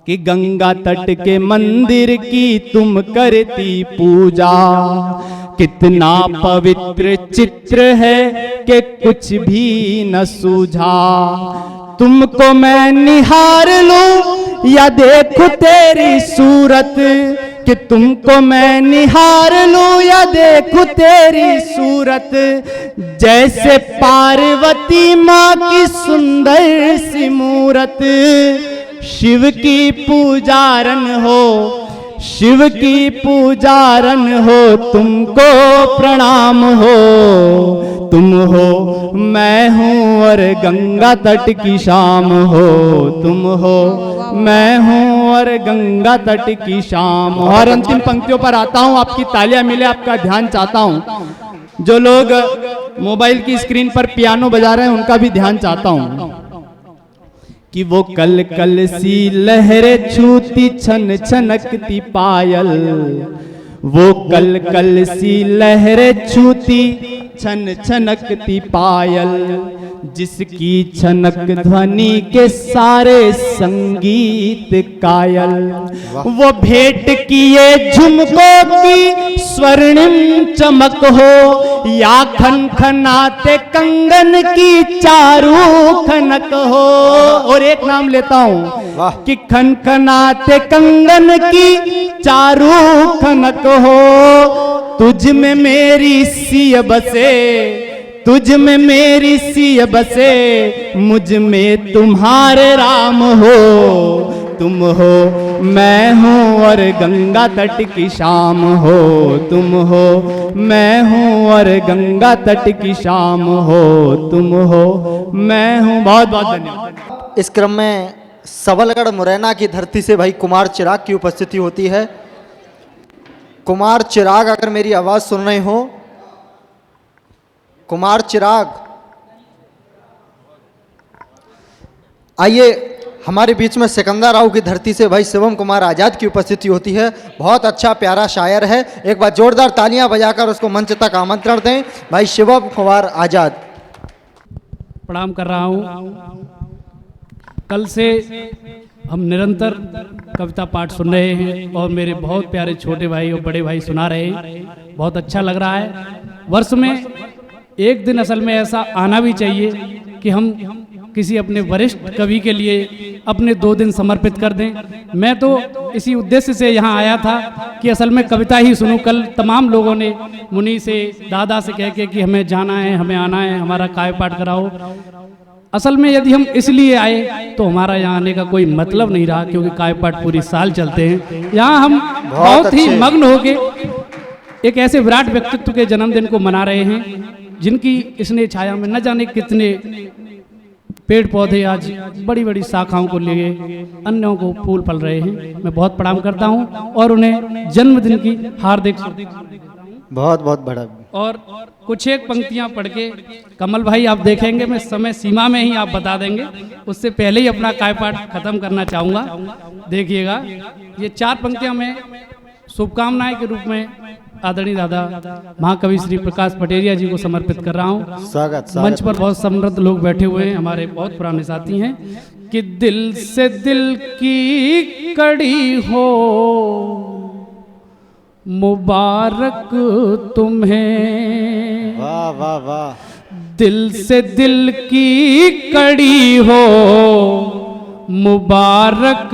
Speaker 6: कि गंगा तट के मंदिर की तुम करती पूजा, कितना पवित्र चित्र है कि कुछ भी न सूझा, तुमको मैं निहार लूं या देखूं तेरी सूरत, कि तुमको मैं निहार लूं या देखूं तेरी सूरत, जैसे पार्वती माँ की सुंदर सी मूरत, शिव की पूजारन हो, शिव की पूजारन हो, तुमको प्रणाम हो, तुम हो मैं हूँ और गंगा तट की शाम हो, तुम हो मैं हूँ और गंगा तट की शाम। और अंतिम पंक्तियों पर आता हूँ, आपकी तालियां मिले, आपका ध्यान चाहता हूँ। जो लोग मोबाइल की स्क्रीन पर पियानो बजा रहे हैं उनका भी ध्यान चाहता हूँ। कि वो कल कल सी लहरें छूती छन छनकती पायल, वो कल कल सी लहरें छूती छन छनकती पायल, जिसकी छनक ध्वनि के सारे संगीत कायल, वो भेंट किए झुमकों की स्वर्णिम चमक हो, या खन खनाते कंगन की चारू खनक हो। और एक नाम लेता हूं कि खन खनाते कंगन की चारू खनक हो, तुझ में मेरी सिय बसे, तुझ में मेरी सिय बसे, मुझ में तुम्हारे राम हो, तुम हो मैं हूँ और गंगा तट की शाम हो, तुम हो मैं हूँ और गंगा तट की शाम हो, तुम हो मैं हूँ। बहुत बहुत धन्यवाद।
Speaker 1: इस क्रम में सबलगढ़ मुरैना की धरती से भाई कुमार चिराग की उपस्थिति होती है। कुमार चिराग, अगर मेरी आवाज सुन रहे हो, कुमार चिराग आइए। हमारे बीच में सिकंदर राव की धरती से भाई शिवम कुमार आजाद की उपस्थिति होती है। बहुत अच्छा प्यारा शायर है, एक बार जोरदार तालियां बजाकर उसको मंच तक आमंत्रण दें। भाई शिवम कुमार आजाद।
Speaker 7: प्रणाम कर रहा हूँ। कल से हम निरंतर कविता पाठ सुन रहे हैं और मेरे बहुत प्यारे छोटे भाई और बड़े भाई सुना रहे हैं। बहुत अच्छा लग रहा है। वर्ष में एक दिन असल में ऐसा आना भी चाहिए कि हम किसी अपने वरिष्ठ कवि के लिए अपने 2 दिन समर्पित कर दें। मैं तो इसी उद्देश्य से यहाँ आया था कि असल में कविता ही सुनूं। कल तमाम लोगों ने मुनि से, दादा से कह के कि हमें जाना है, हमें आना है, हमारा काव्य पाठ कराओ। असल में यदि हम इसलिए आए तो हमारा यहाँ आने का कोई मतलब नहीं रहा, क्योंकि काव्य पाठ पूरी साल चलते हैं। यहाँ हम बहुत ही मग्न होके एक ऐसे विराट व्यक्तित्व के जन्मदिन को मना रहे हैं जिनकी स्नेह छाया में न जाने कितने पेड़ पौधे आज बड़ी बड़ी शाखाओं को लिए अन्यों को फूल फल रहे हैं। मैं बहुत प्रणाम करता हूं और उन्हें जन्मदिन की हार्दिक
Speaker 1: बहुत बहुत बड़ा।
Speaker 7: और कुछ एक पंक्तियां पढ़ के कमल भाई आप देखेंगे मैं समय सीमा में ही आप बता देंगे, उससे पहले ही अपना काव्य पाठ खत्म करना चाहूँगा। देखिएगा ये 4 पंक्तियां मैं शुभकामनाएं के रूप में आदरणीय दादा महाकवि श्री प्रकाश पटेरिया जी को समर्पित कर रहा हूँ।
Speaker 1: स्वागत
Speaker 7: मंच पर बहुत समृद्ध लोग बैठे हुए हैं, हमारे बहुत पुराने साथी हैं। कि दिल से दिल की कड़ी हो मुबारक तुम्हें,
Speaker 1: वाह वाह वाह,
Speaker 7: दिल से दिल की कड़ी हो मुबारक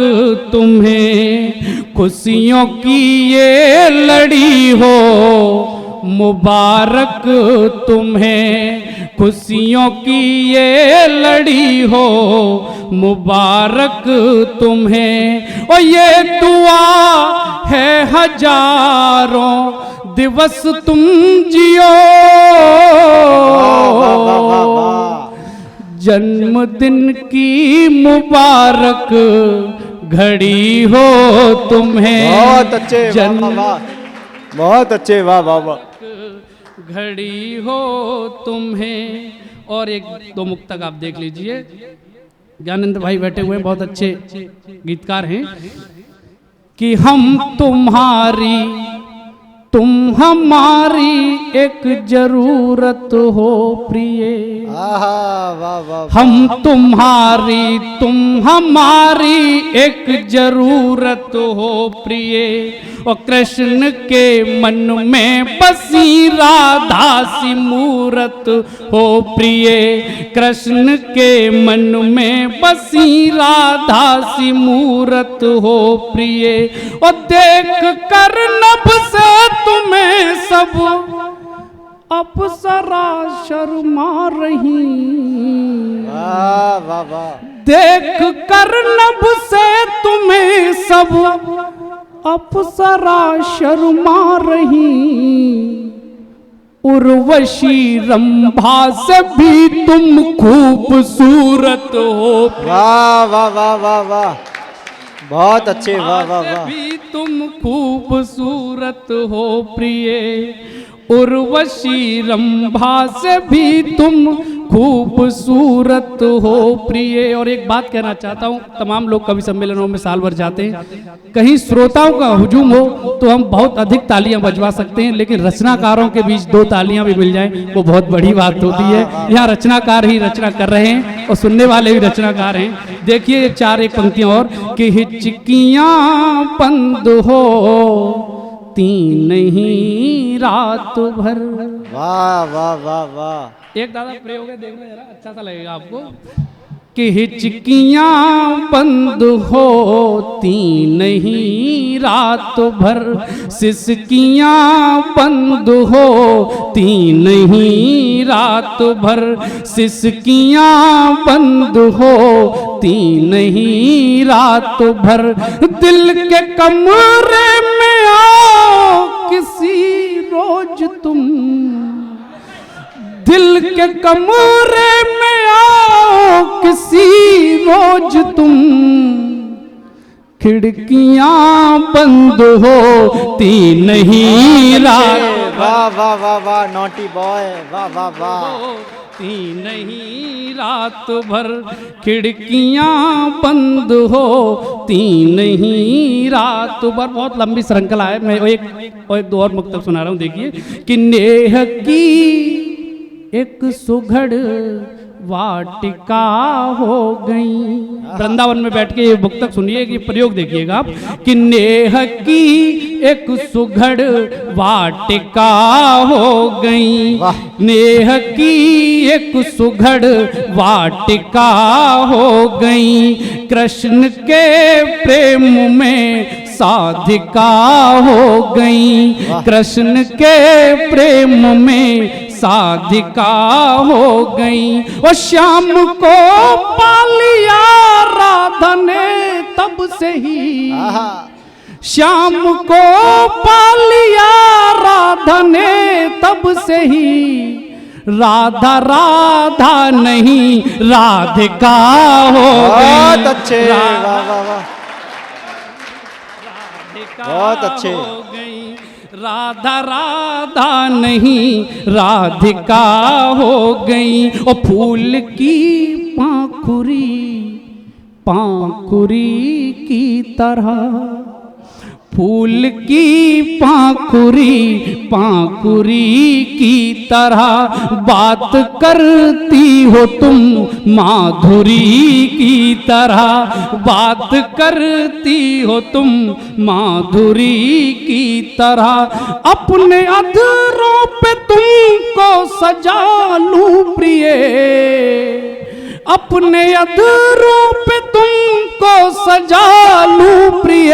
Speaker 7: तुम्हें, खुशियों की ये लड़ी हो मुबारक तुम्हें, खुशियों की ये लड़ी हो मुबारक तुम्हें। और ये दुआ है हजारों दिवस तुम जियो, जन्मदिन की मुबारक घड़ी हो तुम्हें।
Speaker 1: बहुत अच्छे, बहुत अच्छे, वाह वाह वाह,
Speaker 7: घड़ी हो तुम्हें। और एक दो मुक्तक आप देख लीजिए, ज्ञानेंद्र भाई बैठे हुए हैं, बहुत अच्छे गीतकार हैं। कि हम तुम्हारी तुम हमारी एक जरूरत हो प्रिय, हम तुम्हारी तुम हमारी एक जरूरत हो प्रिय। और कृष्ण के मन में बसी राधा सी मूरत हो प्रिय, कृष्ण के मन में बसी राधा सी मूरत हो प्रिय। और देख कर नभ से तुम्हें सब अप्सरा शर्मा रही, देख कर नभ से तुम्हें सब अप्सरा शर्मा रही। उर्वशी रंभा से भी तुम खूबसूरत हो,
Speaker 1: वाह वाह वाह वाह वाह, बहुत अच्छे, वाह वाह वाह,
Speaker 7: भी तुम खूबसूरत हो प्रिय। उर्वशी रंभा से भी तुम खूबसूरत हो प्रिय। और एक बात कहना चाहता हूँ, तमाम लोग कवि सम्मेलनों में साल भर जाते हैं, कहीं श्रोताओं का हुजूम हो तो हम बहुत अधिक तालियां बजवा सकते हैं, लेकिन रचनाकारों के बीच दो तालियां भी मिल जाएं वो बहुत बड़ी बात होती है। यहाँ रचनाकार ही रचना कर रहे हैं और सुनने वाले भी रचनाकार हैं। देखिए चार एक पंक्तियां और। कि हिचकियां बंद हो तीन नहीं रात भर,
Speaker 1: वाह वाह वाह वाह,
Speaker 7: एक दादा प्रयोग है, देखना जरा अच्छा सा लगेगा आपको। कि हिचकियां बंद होती नहीं रात भर, सिसकियां बंद होती नहीं रात भर, सिसकियां बंद होती नहीं रात भर। दिल के कमरे में आओ किसी रोज तुम, दिल के कमरे में आओ किसी रोज तुम, खिड़कियां बंद होती नहीं रात,
Speaker 1: वाह वाह वाह वाह, नॉटी बॉय, वाह वाह वाह,
Speaker 7: होती नहीं रात भर, खिड़कियां बंद होती नहीं रात भर। बहुत लंबी श्रृंखला है, मैं एक दो और मुक्तक सुना रहा हूँ, देखिए। कि नेह की एक सुघड़ वाटिका हो गई, वृंदावन में बैठ के ये मुक्तक सुनिए, ये प्रयोग देखिएगा आप। कि नेह की एक सुघड़ वाटिका हो गई, नेह की एक सुघड़ वाटिका हो गई, कृष्ण के प्रेम में साधिका हो गई, कृष्ण के प्रेम में साधिका हो गई। और श्याम को पालिया राधा ने तब से ही, श्याम को पालिया राधा ने तब से ही, राधा राधा नहीं राधिका हो गई।
Speaker 1: बहुत अच्छे, वाह वाह वाह, बहुत अच्छे,
Speaker 7: हो गई, राधा राधा नहीं राधिका हो गई। और फूल की पाखुरी पाखुरी की तरह, फूल की पाखुरी पाखुरी की तरह बात करती हो तुम, माधुरी की तरह बात करती हो तुम, माधुरी की तरह। अपने अधरों पे तुमको सजा लूं प्रिय, अपने अधरों पे तुमको सजा लूं प्रिय,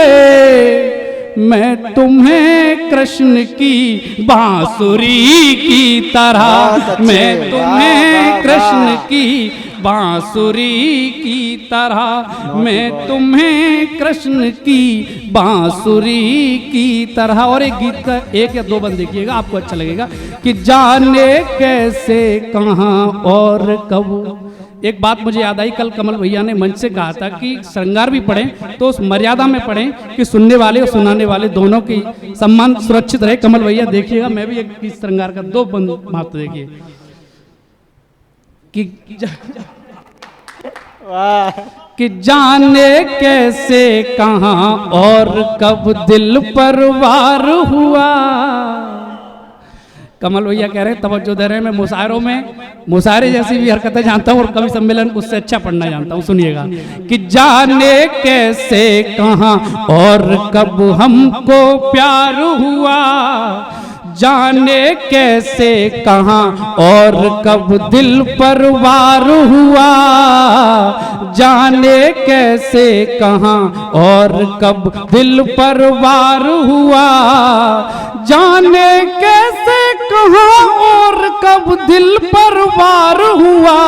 Speaker 7: मैं तुम्हें कृष्ण की बांसुरी की तरह, मैं तुम्हें कृष्ण की बांसुरी की तरह, मैं तुम्हें कृष्ण की बांसुरी की तरह। और एक गीत का एक या दो बंद देखिएगा, आपको अच्छा लगेगा कि जाने कैसे कहाँ और कब। एक बात मुझे याद आई, कल कमल भैया ने मंच से कहा था कि श्रृंगार भी पढ़ें तो उस मर्यादा में पढ़ें कि सुनने वाले और सुनाने वाले दोनों की सम्मान सुरक्षित रहे। कमल भैया देखिएगा, मैं भी एक श्रृंगार का दो बंद मात्र देखिए कि जाने कैसे कहाँ और कब दिल पर वार हुआ। कमल भैया कह रहे हैं तवज्जो दे रहे हैं, मैं मुशायरों में मुशायरे जैसी भी हरकतें जानता हूँ और कवि सम्मेलन उससे अच्छा पढ़ना जानता हूँ। सुनिएगा कि जाने कैसे कहाँ और कब हमको प्यार हुआ, जाने कैसे कहाँ और कब दिल पर वार हुआ, जाने कैसे कहाँ और कब दिल पर वार हुआ, जाने कैसे कहाँ और कब दिल पर वार हुआ,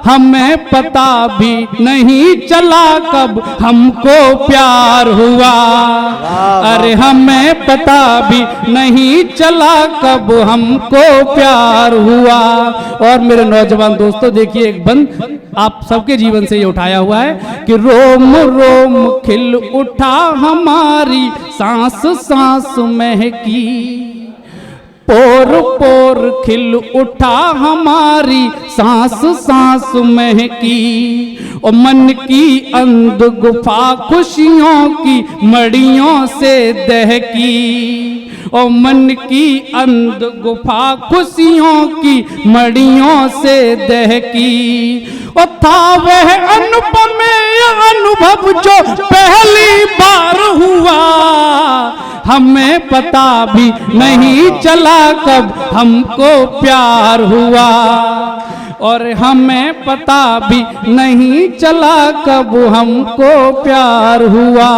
Speaker 7: हमें पता भी नहीं चला कब हमको प्यार हुआ। अरे हमें पता भी नहीं चला कब हमको प्यार हुआ। और मेरे नौजवान दोस्तों देखिए एक बंद आप सबके जीवन से ये उठाया हुआ है कि रोम रोम खिल उठा हमारी सांस सांस महकी, पोर पोर खिल उठा हमारी सांस सांस महकी, और मन की अंध गुफा खुशियों की मड़ियों से दहकी, और मन की अंध गुफा खुशियों की मड़ियों से दहकी, और था वह अनुपम अनुभव जो पहली बार हुआ, हमें पता भी नहीं चला कब हमको प्यार हुआ। और हमें पता भी नहीं चला कब हमको प्यार हुआ।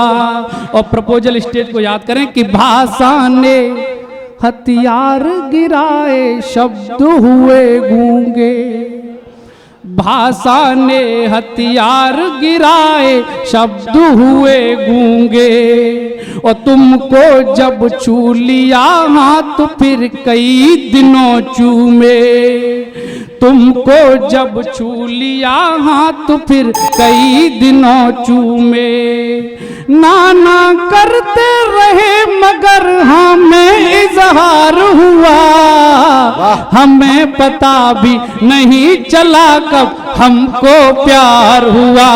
Speaker 7: और प्रपोजल स्टेज को याद करें कि भाषा ने हथियार गिराए शब्द हुए गूंगे, भाषा ने हथियार गिराए शब्द हुए गूंगे, और तुमको जब छू लिया हाथ फिर कई दिनों चूमे, तुमको जब छू लिया हाथ फिर कई दिनों चूमे, नाना करते रहे मगर हमें इजहार हुआ, हमें पता भी नहीं चला कब हमको प्यार हुआ।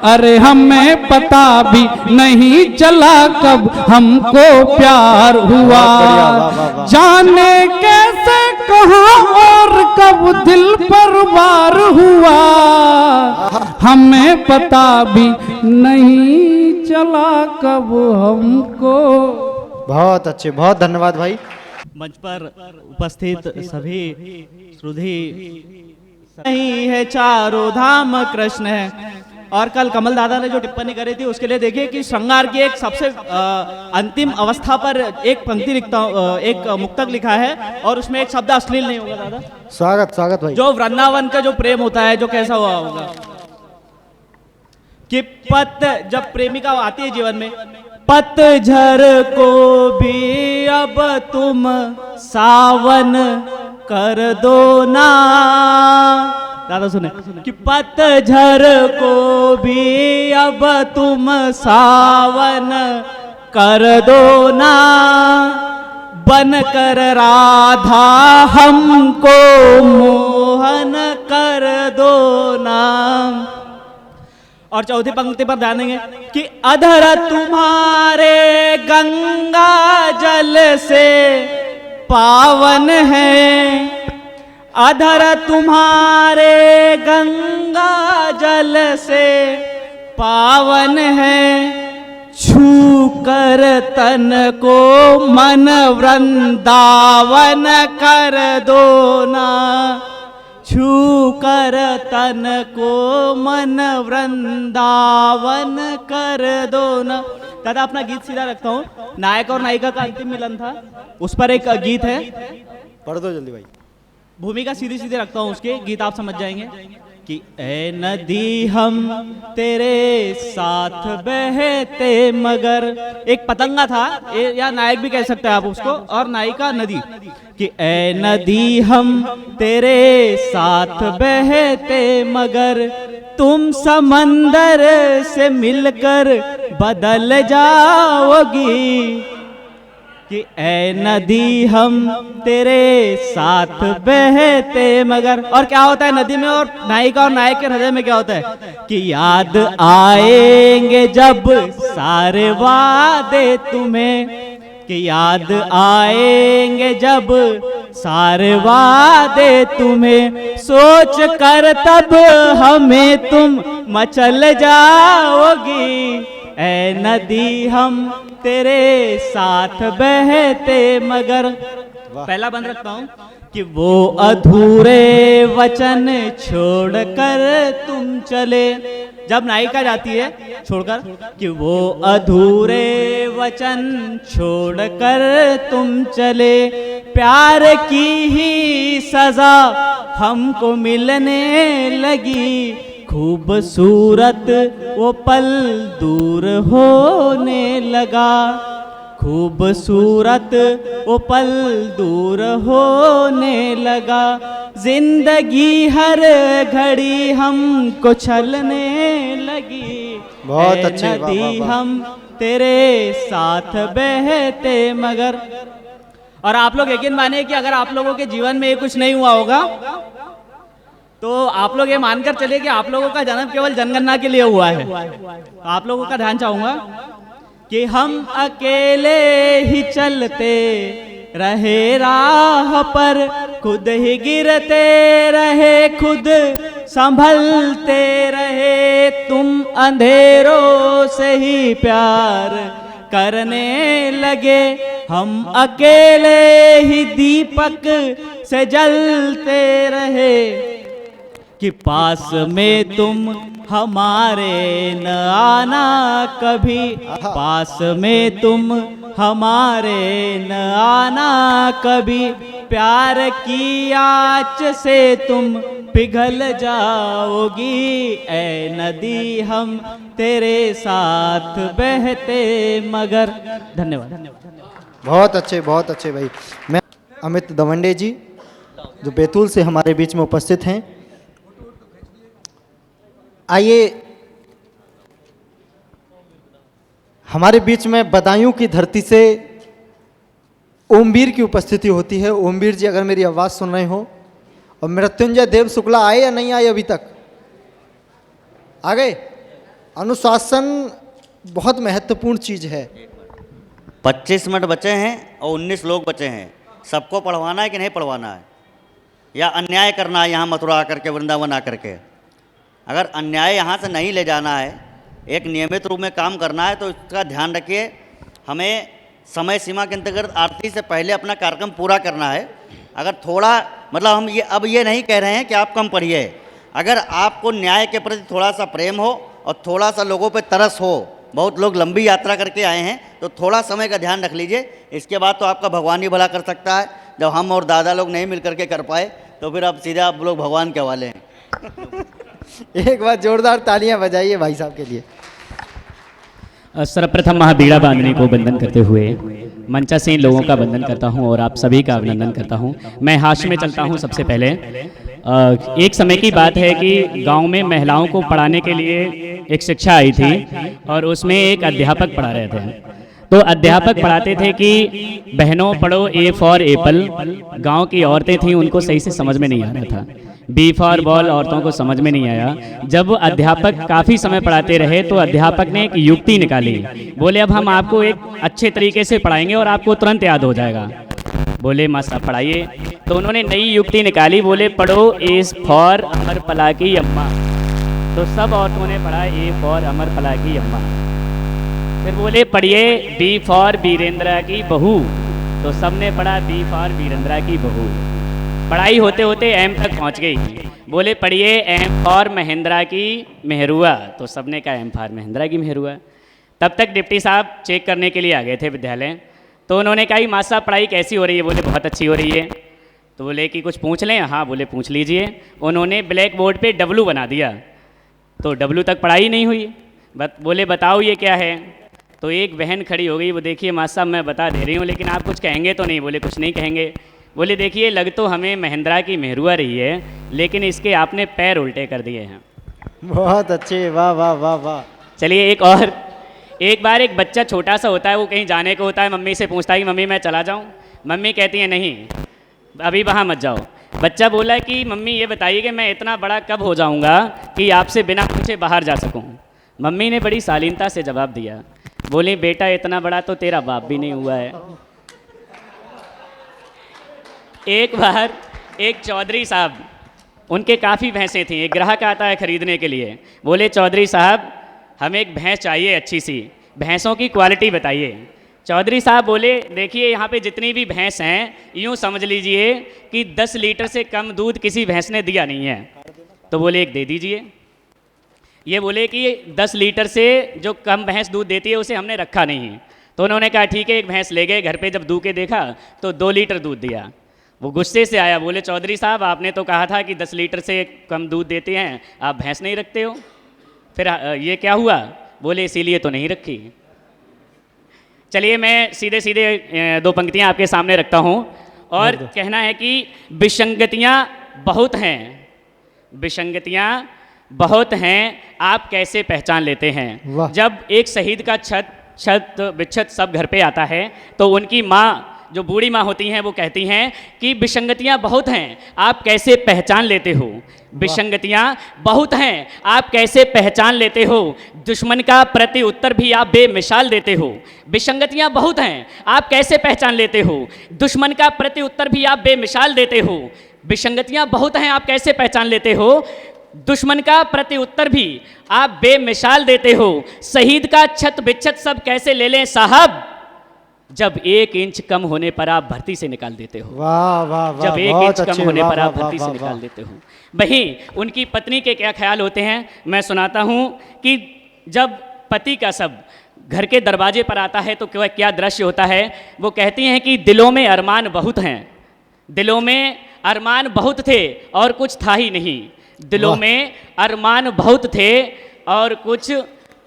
Speaker 7: अरे हमें पता भी नहीं चला कब हमको प्यार हुआ, जाने कैसे कहाँ और कब दिल पर वार हुआ, हमें पता भी नहीं चला कब हमको।
Speaker 1: बहुत अच्छे, बहुत धन्यवाद भाई।
Speaker 5: मंच पर उपस्थित सभी श्रुधि नहीं है, चारों धाम कृष्ण है। और कल कमल दादा ने जो टिप्पणी करी थी उसके लिए देखिए कि श्रृंगार की एक सबसे अंतिम अवस्था पर एक पंक्ति लिखता एक मुक्तक लिखा है और उसमें एक शब्द अश्लील नहीं होगा दादा।
Speaker 1: स्वागत स्वागत भाई।
Speaker 5: जो वृंदावन का जो प्रेम होता है जो कैसा हुआ होगा कि पत जब प्रेमिका आती है जीवन में, पतझड़ को भी अब तुम सावन कर दो ना, दादा सुने कि पतझड़ को भी अब तुम सावन कर दो ना, बन कर राधा हमको मोहन कर दो ना।
Speaker 6: और चौथी पंक्ति पर ध्यान देंगे कि अधर तुम्हारे गंगा जल से पावन है, अधर तुम्हारे गंगा जल से पावन है, छू कर तन को मन वृंदावन कर दो ना, छू कर तन को मन वृंदावन कर दो ना। दादा अपना गीत सीधा रखता हूँ, नायक और नायिका का अंतिम मिलन था, उस पर एक गीत है,
Speaker 1: पढ़ दो जल्दी भाई।
Speaker 6: भूमिका सीधी सीधी रखता हूँ उसके, गीत आप समझ जाएंगे कि ए नदी हम तेरे साथ बहते मगर, एक पतंगा था या नायक भी कह सकते हैं आप उसको, और नायिका नदी, कि ए नदी हम तेरे साथ बहते मगर तुम समंदर से मिलकर बदल जाओगी, कि ए नदी हम तेरे साथ बहते मगर। और क्या होता है नदी में और नायिका और नायक के हृदय में क्या होता है कि याद आएंगे जब सारे वादे तुम्हें, कि याद आएंगे जब सारे वादे तुम्हें, सोच कर तब हमें तुम मचल जाओगी, ए नदी हम तेरे साथ बहते मगर। पहला बंद रखता हूं कि वो अधूरे वचन छोड़कर तुम चले, जब नायिका जाती है छोड़कर, कि वो अधूरे वचन छोड़कर तुम चले, प्यार की ही सजा हमको मिलने लगी, खूबसूरत वो पल दूर होने लगा, खूबसूरत वो पल दूर होने लगा, जिंदगी हर घड़ी हमको छलने लगी,
Speaker 1: बहुत अच्छे,
Speaker 6: नदी हम तेरे साथ बहते मगर। और आप लोग यकीन मानिए कि अगर आप लोगों के जीवन में ये कुछ नहीं हुआ होगा तो आप लोग ये मानकर चलिए कि आप लोगों का जन्म केवल जनगणना के लिए हुआ है। तो आप लोगों का ध्यान चाहूंगा कि हम अकेले ही चलते रहे राह पर, खुद ही गिरते रहे खुद संभलते रहे, तुम अंधेरों से ही प्यार करने लगे, हम अकेले ही दीपक से जलते रहे, कि पास में तुम हमारे न आना कभी, पास में तुम हमारे न आना कभी, प्यार की आँच से तुम पिघल जाओगी, ए नदी हम तेरे साथ बहते मगर। धन्यवाद।
Speaker 1: बहुत अच्छे भाई। मैं अमित दवंडे जी जो बैतूल से हमारे बीच में उपस्थित हैं, आइए हमारे बीच में बदायूं की धरती से ओमवीर की उपस्थिति होती है। ओमवीर जी अगर मेरी आवाज़ सुन रहे हो, और मृत्युंजय देव शुक्ला आए या नहीं आए अभी तक? आ गए। अनुशासन बहुत महत्वपूर्ण चीज़ है।
Speaker 8: 25 मिनट बचे हैं और 19 लोग बचे हैं, सबको पढ़वाना है कि नहीं पढ़वाना है, या अन्याय करना है यहाँ मथुरा आकर के, वृंदावन आकर के? अगर अन्याय यहाँ से नहीं ले जाना है, एक नियमित रूप में काम करना है, तो इसका ध्यान रखिए, हमें समय सीमा के अंतर्गत आरती से पहले अपना कार्यक्रम पूरा करना है। अगर थोड़ा मतलब हम अब ये नहीं कह रहे हैं कि आप कम पढ़िए, अगर आपको न्याय के प्रति थोड़ा सा प्रेम हो और थोड़ा सा लोगों पे तरस हो, बहुत लोग लंबी यात्रा करके आए हैं, तो थोड़ा समय का ध्यान रख लीजिए। इसके बाद तो आपका भगवान ही भला कर सकता है। जब हम और दादा लोग नहीं मिल करके कर पाए तो फिर अब सीधे आप लोग भगवान के हवाले हैं।
Speaker 1: एक बार जोरदार तालियां बजाइए भाई साहब के लिए।
Speaker 9: सर्वप्रथम महाबीड़ा बांधने को वंदन करते हुए मंचासीन लोगों का वंदन करता हूं और आप सभी का अभिनंदन करता हूं। मैं हास्य में चलता हूं। सबसे पहले एक समय की बात है कि गांव में महिलाओं को पढ़ाने के लिए एक शिक्षा आई थी और उसमें एक अध्यापक पढ़ा रहे थे। तो अध्यापक पढ़ाते थे कि बहनों पढ़ो ए फॉर एप्पल। गांव की औरतें थीं, उनको सही से समझ में नहीं आ रहा था। बी फॉर बॉल औरतों को समझ में नहीं आया। जब अध्यापक काफ़ी समय पढ़ाते रहे तो अध्यापक ने एक युक्ति निकाली। बोले अब हम आपको एक अच्छे तरीके से पढ़ाएंगे और आपको तुरंत याद हो जाएगा। बोले मास्टर पढ़ाइए। तो उन्होंने नई युक्ति निकाली। बोले पढ़ो ए फॉर अमरपला की अम्मा। तो सब औरतों ने पढ़ा ए फॉर अमरपला की अम्मा। फिर बोले पढ़िए बी फॉर वीरेंद्रा की बहू। तो सब ने पढ़ा बी फॉर वीरेंद्रा की बहू। पढ़ाई होते होते एम तक पहुंच गई। बोले पढ़िए एम फॉर महेंद्रा की मेहरुआ। तो सब ने कहा एम फॉर महेंद्रा की मेहरुआ। तब तक डिप्टी साहब चेक करने के लिए आ गए थे विद्यालय। तो उन्होंने कहा मास्टर साहब पढ़ाई कैसी हो रही है? बोले बहुत अच्छी हो रही है। तो बोले कि कुछ पूछ लें? हाँ। बोले पूछ लीजिए। उन्होंने ब्लैक बोर्ड पे डब्लू बना दिया। तो डब्लू तक पढ़ाई नहीं हुई। बोले बताओ ये क्या है? तो एक बहन खड़ी हो गई। वो देखिए मास्टर साहब मैं बता दे रही हूँ लेकिन आप कुछ कहेंगे तो नहीं? बोले कुछ नहीं कहेंगे। बोले देखिए लग तो हमें महेंद्रा की मेहरुआ रही है लेकिन इसके आपने पैर उल्टे कर दिए हैं।
Speaker 1: बहुत अच्छे, वाह वाह वाह वाह।
Speaker 9: चलिए एक और। एक बार एक बच्चा छोटा सा होता है, वो कहीं जाने को होता है, मम्मी से पूछता है कि मम्मी मैं चला जाऊँ? मम्मी कहती है नहीं अभी वहाँ मत जाओ। बच्चा बोला कि मम्मी ये बताइए कि मैं इतना बड़ा कब हो जाऊँगा कि आपसे बिना पूछे बाहर जा सकूँ? मम्मी ने बड़ी शालीनता से जवाब दिया। बोली बेटा इतना बड़ा तो तेरा बाप भी नहीं हुआ है। एक बार एक चौधरी साहब, उनके काफ़ी भैंसें थीं। एक ग्राहक आता है खरीदने के लिए। बोले चौधरी साहब हमें एक भैंस चाहिए अच्छी सी, भैंसों की क्वालिटी बताइए। चौधरी साहब बोले देखिए यहाँ पे जितनी भी भैंस हैं यूँ समझ लीजिए कि 10 लीटर से कम दूध किसी भैंस ने दिया नहीं है। तो बोले एक दे दीजिए। ये बोले कि 10 लीटर से जो कम भैंस दूध देती है उसे हमने रखा नहीं है। तो उन्होंने कहा ठीक है। एक भैंस ले गए। घर पे जब दूध के देखा तो 2 लीटर दूध दिया। वो गुस्से से आया। बोले चौधरी साहब आपने तो कहा था कि 10 लीटर से कम दूध देते हैं, आप भैंस नहीं रखते हो। फिर ये क्या हुआ? बोले इसीलिए तो नहीं रखी। चलिए मैं सीधे सीधे 2 पंक्तियाँ आपके सामने रखता हूँ और कहना है कि विसंगतियाँ बहुत हैं, विसंगतियाँ बहुत हैं, आप कैसे पहचान लेते हैं? जब एक शहीद का छत विच्छत सब घर पे आता है तो उनकी माँ जो बूढ़ी माँ होती हैं वो कहती हैं कि विसंगतियाँ बहुत हैं, आप कैसे पहचान लेते हो? विसंगतियाँ बहुत हैं, आप कैसे पहचान लेते हो? दुश्मन का प्रति उत्तर भी आप बेमिसाल देते हो। विसंगतियाँ बहुत हैं, आप कैसे पहचान लेते हो? दुश्मन का प्रति उत्तर भी आप बेमिसाल देते हो। विसंगतियाँ बहुत हैं, आप कैसे पहचान लेते हो? दुश्मन का प्रति उत्तर भी आप बेमिसाल देते हो। शहीद का छत बिच्छत सब कैसे ले लें साहब, जब 1 इंच कम होने पर आप भर्ती से निकाल देते हो।
Speaker 1: वाह वाह वाह।
Speaker 9: जब 1 इंच कम होने पर आप भर्ती से निकाल देते हो। वहीं उनकी पत्नी के क्या ख्याल होते हैं मैं सुनाता हूँ कि जब पति का शव घर के दरवाजे पर आता है तो क्या दृश्य होता है। वो कहती हैं कि दिलों में अरमान बहुत हैं, दिलों में अरमान बहुत थे और कुछ था ही नहीं। दिलों में अरमान बहुत थे और कुछ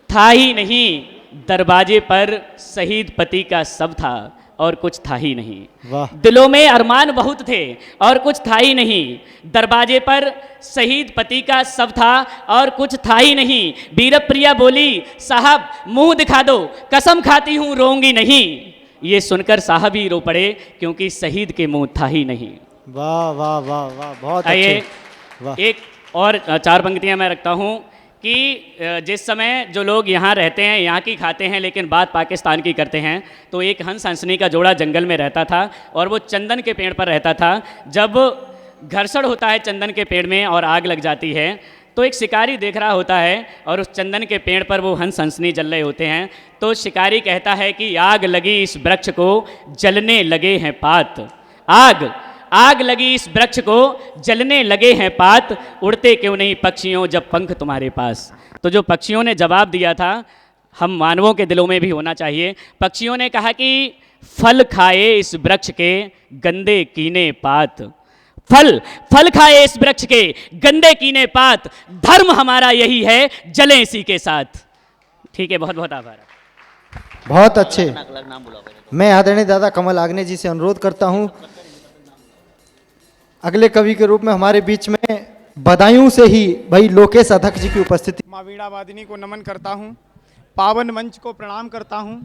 Speaker 9: था ही नहीं। दरवाजे पर शहीद पति का शव था और कुछ था ही नहीं। दिलों में अरमान बहुत थे और कुछ था ही नहीं। दरवाजे पर शहीद पति का शव था और कुछ था ही नहीं। वीरप्रिया बोली साहब मुंह दिखा दो, कसम खाती हूँ रोऊंगी नहीं। ये सुनकर साहब ही रो पड़े क्योंकि शहीद के मुंह था ही नहीं।
Speaker 1: वाह वाह वाह वाह, बहुत अच्छे।
Speaker 9: एक और 4 पंक्तियां मैं रखता हूँ कि जिस समय जो लोग यहाँ रहते हैं यहाँ की खाते हैं लेकिन बात पाकिस्तान की करते हैं। तो एक हंस हंसनी का जोड़ा जंगल में रहता था और वो चंदन के पेड़ पर रहता था। जब घर्षण होता है चंदन के पेड़ में और आग लग जाती है तो एक शिकारी देख रहा होता है और उस चंदन के पेड़ पर वो हंस हंसनी जल रहे होते हैं। तो शिकारी कहता है कि आग लगी इस वृक्ष को जलने लगे हैं पात। आग लगी इस वृक्ष को जलने लगे हैं पात, उड़ते क्यों नहीं पक्षियों जब पंख तुम्हारे पास। तो जो पक्षियों ने जवाब दिया था हम मानवों के दिलों में भी होना चाहिए। पक्षियों ने कहा कि फल खाए इस वृक्ष के गंदे कीने पात। फल खाए इस वृक्ष के गंदे कीने पात, धर्म हमारा यही है जले इसी के साथ। ठीक है, बहुत बहुत आभार।
Speaker 1: बहुत अच्छे। मैं आदरणीय दादा कमल आग्ने जी से अनुरोध करता हूँ अगले कवि के रूप में हमारे बीच में बदायूं से ही भाई लोकेश अध्यक्ष जी की उपस्थिति।
Speaker 10: माँ वीणा वादिनी को नमन करता हूँ, पावन मंच को प्रणाम करता हूँ।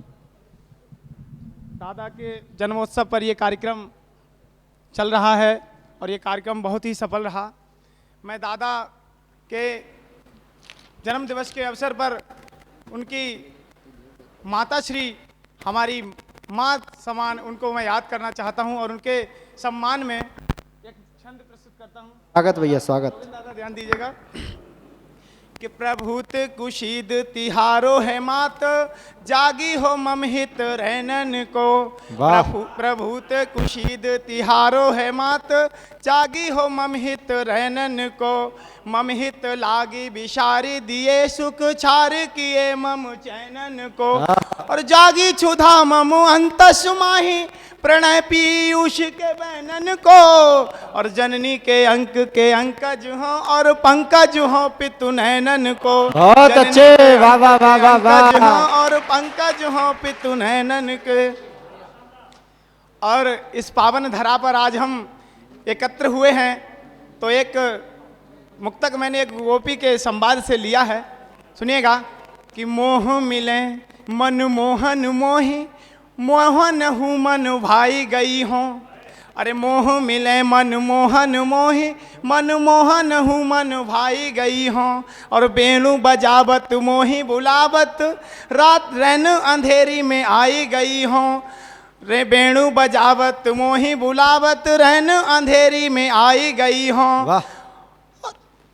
Speaker 10: दादा के जन्मोत्सव पर ये कार्यक्रम चल रहा है और ये कार्यक्रम बहुत ही सफल रहा। मैं दादा के जन्म दिवस के अवसर पर उनकी माता श्री हमारी माँ समान उनको मैं याद करना चाहता हूँ और उनके सम्मान में एक छंद प्रस्तुत करता हूँ।
Speaker 1: स्वागत भैया, स्वागत।
Speaker 10: दादा ध्यान दीजिएगा कि प्रभुत कुशीद तिहारो है मात, जागी हो ममहित रैनन को। प्रभुत कुशीद तिहारो है मात, जागी हो ममहित रैनन को। ममहित लागी बिशारी दिए सुख छार किए मम चैनन को। और जागी क्षुधा मम अंतस माही, प्रणय पीयूष के बैनन को। और जननी के अंकज हो और पंकज हो पितु नैनन को।
Speaker 1: बहुत अच्छे, वाह वाह वाह वाह वाह।
Speaker 10: और पंकज हो पितु नैनन के। और इस पावन धरा पर आज हम एकत्र हुए हैं तो एक मुक्तक मैंने एक गोपी के संवाद से लिया है, सुनिएगा कि मोह मिले मन मोहन मोहि, मोहन हूँ मन भाई गई हों। अरे मोह मिले मन मोहन मोहि, मन मोहन हूँ मन भाई गई हों। और बेणु बजावत मोहि बुलावत, रात रैन अंधेरी में आई गई हों। रे बेणु बजावत मोहि बुलावत, रैन अंधेरी में आई गई हों।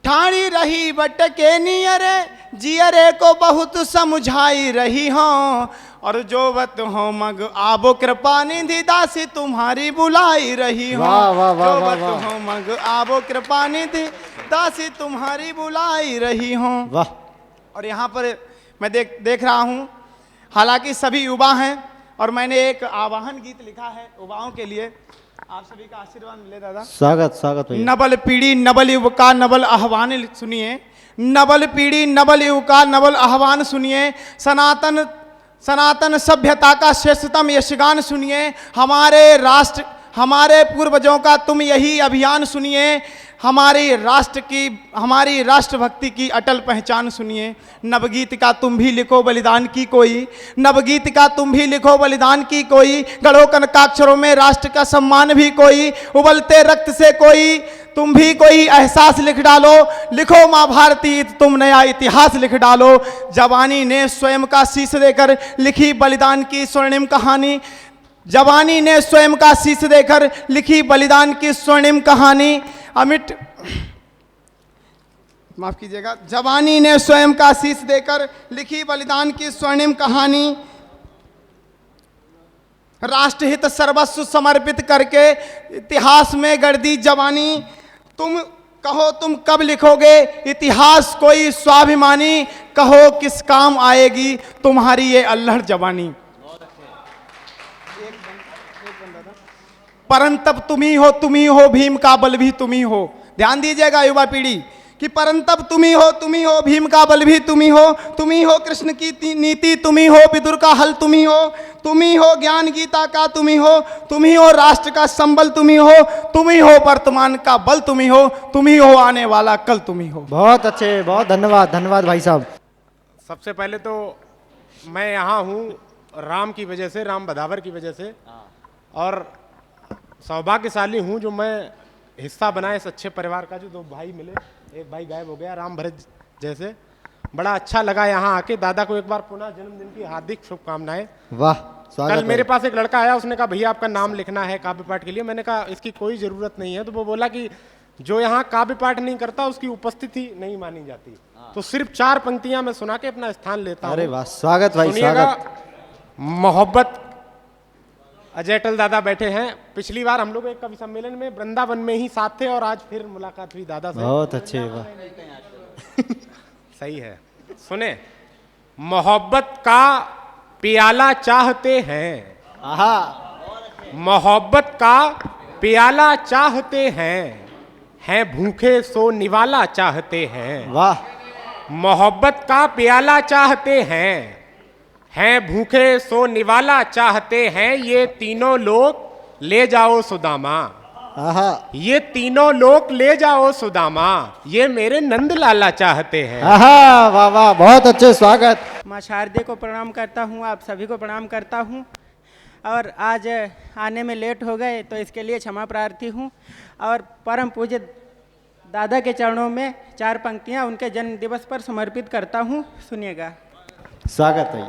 Speaker 10: ठाणी रही बट के नियरे, जियरे को बहुत समझाई रही हों। और जोवत हो मग आबो कृपा निधि, दासी तुम्हारी बुलाई रही हो। जोवत हो मग आबो कृपा निधि, दासी तुम्हारी बुलाई रही हो। और यहाँ पर मैं देख रहा हूँ, हालांकि सभी युवा हैं और मैंने एक आवाहन गीत लिखा है युवाओं के लिए, आप सभी का आशीर्वाद मिले दादा।
Speaker 1: स्वागत स्वागत।
Speaker 10: नबल पीढ़ी नबल युवका नबल आह्वान सुनिए। नबल पीढ़ी नबल युवका नबल आह्वान सुनिए। सनातन सभ्यता का श्रेष्ठतम यशगान सुनिए। हमारे राष्ट्र हमारे पूर्वजों का तुम यही अभियान सुनिए। हमारी राष्ट्रभक्ति की अटल पहचान सुनिए। नवगीत का तुम भी लिखो बलिदान की कोई, नवगीत का तुम भी लिखो बलिदान की कोई। गढ़ो कनकाक्षरों में राष्ट्र का सम्मान भी कोई, उबलते रक्त से कोई तुम भी कोई एहसास लिख डालो। लिखो माँ भारती तुम नया इतिहास लिख डालो। जवानी ने स्वयं का शीश देकर लिखी बलिदान की स्वर्णिम कहानी। जवानी ने स्वयं का शीश देकर लिखी बलिदान की स्वर्णिम कहानी। अमिट माफ कीजिएगा, जवानी ने स्वयं का शीश देकर लिखी बलिदान की स्वर्णिम कहानी। राष्ट्रहित सर्वस्व समर्पित करके इतिहास में गढ़ दी जवानी। तुम कहो तुम कब लिखोगे इतिहास कोई स्वाभिमानी, कहो किस काम आएगी तुम्हारी ये अल्हड़ जवानी। परंतप तुम ही हो भीम का बल भी तुम ही हो। ध्यान दीजिएगा युवा पीढ़ी कि परंतप तुम ही हो भीम का बल भी तुम ही हो कृष्ण की नीति तुम ही हो, विदुर का हल तुम ही हो ज्ञान गीता का तुम ही हो राष्ट्र का संबल तुम ही हो वर्तमान का बल तुम ही हो आने वाला कल तुम ही हो।
Speaker 1: बहुत अच्छे, बहुत धन्यवाद, धन्यवाद भाई साहब।
Speaker 11: सबसे पहले तो मैं यहाँ हूँ राम की वजह से, राम बधावर की वजह से, और सौभाग्यशाली हूँ जो मैं हिस्सा बना इस अच्छे परिवार का। जो दो भाई मिले, एक भाई गायब हो गया, राम भरत जैसे, बड़ा अच्छा लगा यहाँ आके। दादा को एक बार पुनः जन्मदिन की हार्दिक शुभकामनाएं।
Speaker 1: वाह, स्वागत।
Speaker 11: कल मेरे पास एक लड़का आया, उसने कहा भैया आपका नाम लिखना है काव्य पाठ के लिए। मैंने कहा इसकी कोई ज़रूरत नहीं है। तो वो बोला कि जो यहाँ काव्य पाठ नहीं करता उसकी उपस्थिति नहीं मानी जाती। तो सिर्फ 4 पंक्तियां मैं सुना के अपना स्थान लेता हूँ।
Speaker 1: अरे वाह, स्वागत भाई, स्वागत।
Speaker 11: मोहब्बत अजय अटल दादा बैठे हैं। पिछली बार हम लोग एक कवि सम्मेलन में वृंदावन में ही साथ थे और आज फिर मुलाकात हुई दादा से।
Speaker 1: बहुत अच्छे, वाह।
Speaker 11: सही है, सुने। मोहब्बत का प्याला चाहते हैं, मोहब्बत का प्याला चाहते हैं भूखे सो निवाला चाहते हैं।
Speaker 1: वाह।
Speaker 11: मोहब्बत का प्याला चाहते हैं भूखे सो निवाला चाहते हैं। ये तीनों लोग ले जाओ सुदामा, ये तीनों लोग ले जाओ सुदामा, ये मेरे नंद लाला चाहते हैं।
Speaker 1: वाह वाह, बहुत अच्छे, स्वागत।
Speaker 12: माँ शारदे को प्रणाम करता हूँ, आप सभी को प्रणाम करता हूँ। और आज आने में लेट हो गए तो इसके लिए क्षमा प्रार्थी हूँ। और परम पूज्य दादा के चरणों में 4 पंक्तियां उनके जन्म दिवस पर समर्पित करता हूं, सुनिएगा।
Speaker 1: स्वागत है।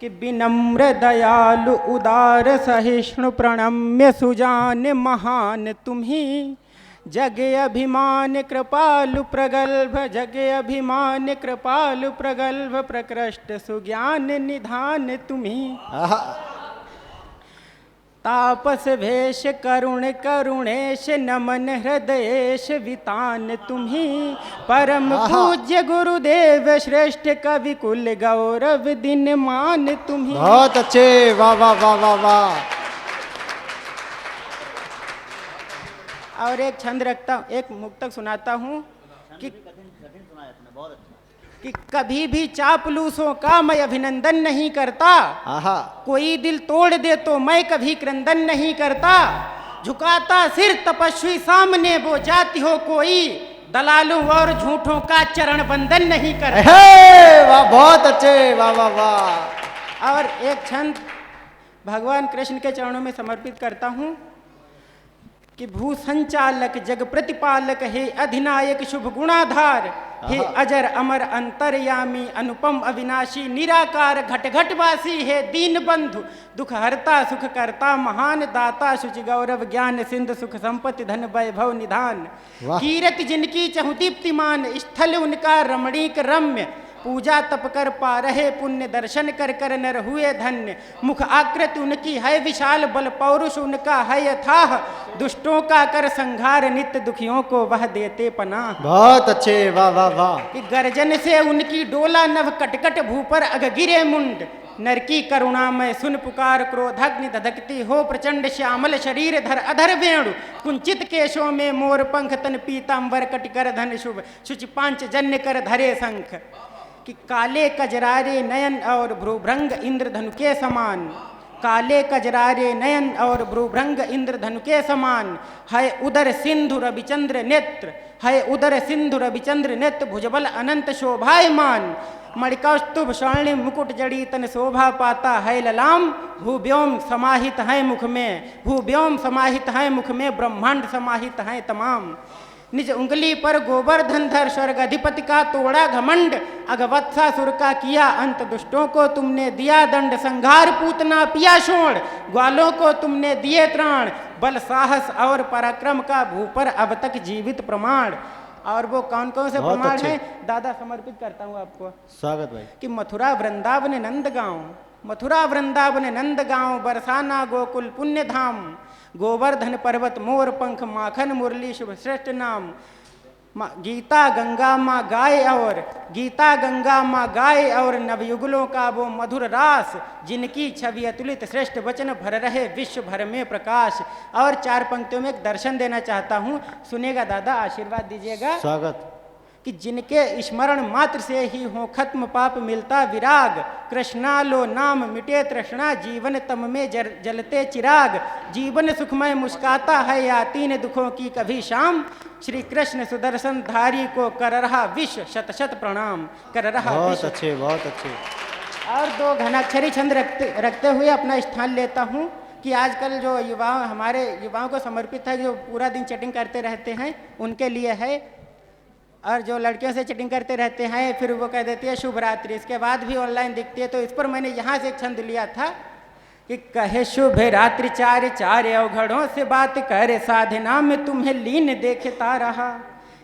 Speaker 12: कि विनम्र दयालु उदार सहिष्णु प्रणम्य सुजान महान तुम्ही, जगे अभिमान कृपालु प्रगल्भ, जगे अभिमान कृपालु प्रगल्भ, प्रकृष्ट सुज्ञान निधान तुम्ही। तापस भेष करुण करुणेश नमन हृदयेश वितान तुम्ही, परम पूज्य गुरुदेव श्रेष्ठ कवि कुल गौरव दिन मान तुम्ही।
Speaker 1: बहुत अच्छे, वाह वाह वाह वाह वाह।
Speaker 12: और एक छंद रखता हूँ, एक मुक्तक सुनाता हूँ कि कभी भी चापलूसों का मैं अभिनंदन नहीं करता, कोई दिल तोड़ दे तो मैं कभी क्रंदन नहीं करता, झुकाता सिर तपस्वी सामने वो जाति हो कोई, दलालों और झूठों का चरण बंदन नहीं करता।
Speaker 1: वाह बहुत अच्छे, वाह वाह वाह।
Speaker 12: और एक छंद भगवान कृष्ण के चरणों में समर्पित करता हूँ कि भू संचालक जग प्रतिपालक हे अधिनायक शुभ गुणाधार, हे अजर अमर अंतर्यामी अनुपम अविनाशी निराकार घट घटवासी, हे दीन बंधु दुख हरता सुख करता महान दाता शुचि गौरव ज्ञान सिंधु सुख संपत्ति धन वैभव निधान, कीरति जिनकी चहु दीप्तिमान, स्थल उनका रमणीक रम्य, पूजा तप कर पा रहे पुण्य, दर्शन कर कर नर हुए धन्य, मुख आकृति उनकी है विशाल, बल पौरुष उनका है यथाह, दुष्टों का कर संहार, नित्य दुखियों को वह देते पनाह।
Speaker 1: बहुत अच्छे, वाह वाह वाह।
Speaker 12: कि गर्जन से उनकी डोला नभ कटकट भू पर अग गिरे मुंड, नर की करुणा में सुन पुकार क्रोधाग्नि धधकती हो प्रचंड, श्यामल शरीर धर अधर वेणु, कुंचित केशों में मोर पंख, तन पीतांबर कटिकर धन शुभ, शुचि पांच जन्य कर धरे शंख, कि काले कजरारे नयन और भ्रूभृंग इंद्रधनु के समान, काले कजरारे नयन और भ्रूभृंग इंद्रधनु के समान, है उदर सिंधु रविचंद्र नेत्र, है उदर सिंधु रविचंद्र नेत्र, भुजबल अनंत शोभायमान, मणिकौस्तुभ स्वर्णिम मुकुट जड़ी तन शोभा पाता है ललाम, भूव्योम समाहित है मुख में, भूव्योम समाहित है मुख में, ब्रह्मांड समाहित है तमाम, निज उंगली पर गोवर्धन धर स्वर्ग अधिपति का तोड़ा घमंड, अगवत्सासुर का किया अंत, दुष्टों को तुमने दिया दंड, संघार पूतना पिया शोण, ग्वालों को तुमने दिए त्राण, बल साहस और पराक्रम का भू पर अब तक जीवित प्रमाण। और वो कौन कौन से प्रमाण हैं दादा समर्पित करता हूँ आपको।
Speaker 1: स्वागत भाई।
Speaker 12: कि मथुरा वृंदावन नंदगांव, मथुरा वृंदावन नंदगांव, बरसाना गोकुल पुण्य धाम, गोवर्धन पर्वत मोर पंख, माखन मुरली शुभ श्रेष्ठ नाम, गीता गंगा माँ गाय और गीता गंगा माँ गाय और नवयुगलों का वो मधुर रास, जिनकी छवि अतुलित श्रेष्ठ वचन भर रहे विश्व भर में प्रकाश। और 4 पंक्तियों में एक दर्शन देना चाहता हूँ, सुनेगा दादा, आशीर्वाद दीजिएगा।
Speaker 1: स्वागत।
Speaker 12: कि जिनके स्मरण मात्र से ही हो खत्म पाप मिलता विराग, कृष्णालो नाम मिटे तृष्णा, जीवन तम में जलते चिराग, जीवन सुखमय मुस्काता है या 3 दुखों की कभी शाम, श्री कृष्ण सुदर्शन धारी को कर रहा विश्व शत शत प्रणाम, कर रहा
Speaker 1: बहुत अच्छे, बहुत अच्छे।
Speaker 12: और 2 घनाक्षरी छंद रखते हुए अपना स्थान लेता हूँ कि आजकल जो युवा हमारे युवाओं को समर्पित है, जो पूरा दिन चैटिंग करते रहते हैं उनके लिए है, और जो लड़कियों से चैटिंग करते रहते हैं फिर वो कह देती है शुभ रात्रि, इसके बाद भी ऑनलाइन दिखती है। तो इस पर मैंने यहाँ से एक छंद लिया था कि कहे शुभ रात्रि चार चार अवघड़ों से बात करे, साधना में तुम्हें लीन देखता रहा,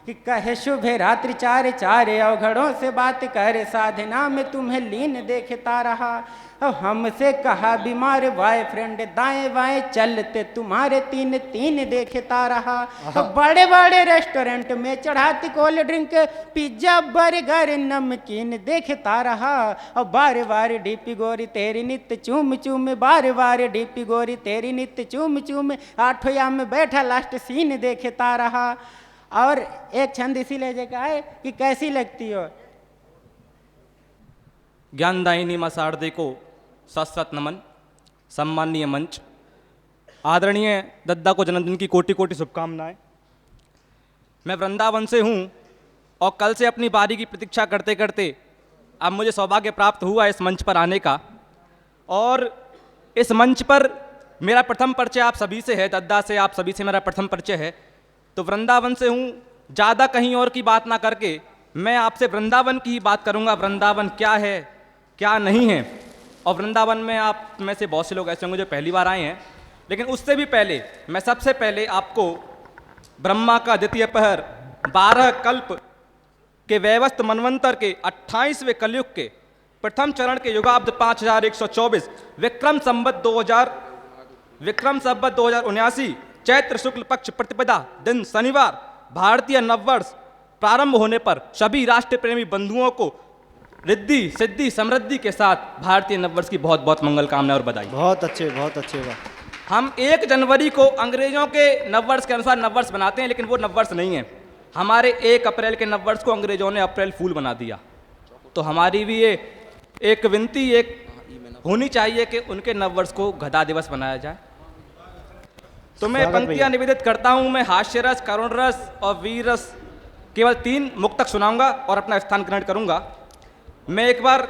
Speaker 12: कि कहे शुभ रात्रि चार चार अवघड़ों से बात करे, साधना में तुम्हें लीन देखता रहा, अब हमसे कहा बीमार बॉयफ्रेंड दाएं बाएं चलते तुम्हारे 3 देखता रहा, तो बड़े बड़े रेस्टोरेंट में चढ़ाती कोल्ड ड्रिंक पिज्जा बर्गर नमकीन देखता रहा, और बार बार डीपी गोरी तेरी नित्य चूम चूम, बार बार डीपी गोरी तेरी नित्य चूम चूम, 8 याम में बैठा लास्ट सीन देखता रहा। और एक छंद इसी लहजे का है कि कैसी लगती हो।
Speaker 13: ज्ञानदायिनी मां शारदे को सशरत नमन। सम्माननीय मंच, आदरणीय दद्दा को जन्मदिन की कोटि कोटि शुभकामनाएं। मैं वृंदावन से हूं और कल से अपनी बारी की प्रतीक्षा करते करते अब मुझे सौभाग्य प्राप्त हुआ इस मंच पर आने का, और इस मंच पर मेरा प्रथम परिचय आप सभी से है, दद्दा से आप सभी से मेरा प्रथम परिचय है। तो वृंदावन से हूँ, ज़्यादा कहीं और की बात ना करके मैं आपसे वृंदावन की ही बात करूंगा। वृंदावन क्या है, क्या नहीं है। और वृंदावन में आप में से बहुत से लोग ऐसे होंगे जो पहली बार आए हैं, लेकिन उससे भी पहले मैं सबसे पहले आपको ब्रह्मा का द्वितीय पहर, 12 कल्प के वैवस्त मनवंतर के 28वें कलयुग के प्रथम चरण के युगाब्द 5124 विक्रम संवत 2079 चैत्र शुक्ल पक्ष प्रतिपदा दिन शनिवार भारतीय नववर्ष प्रारंभ होने पर सभी राष्ट्र प्रेमी बंधुओं को रिद्धि सिद्धि समृद्धि के साथ भारतीय नववर्ष की बहुत बहुत मंगल कामनाएं और बधाई।
Speaker 1: बहुत अच्छे वाह।
Speaker 13: हम 1 जनवरी को अंग्रेजों के नववर्ष के अनुसार नववर्ष बनाते हैं, लेकिन वो नववर्ष नहीं है। हमारे 1 अप्रैल के नववर्ष को अंग्रेजों ने अप्रैल फूल बना दिया। तो हमारी भी ये एक विनती एक होनी चाहिए कि उनके नववर्ष को गधा दिवस बनाया जाए। तो मैं पंक्तियां निवेदित करता हूं। मैं हास्य रस, करुण रस और वीर रस केवल 3 मुक्तक सुनाऊंगा और अपना स्थान ग्रहण करूंगा। मैं एक बार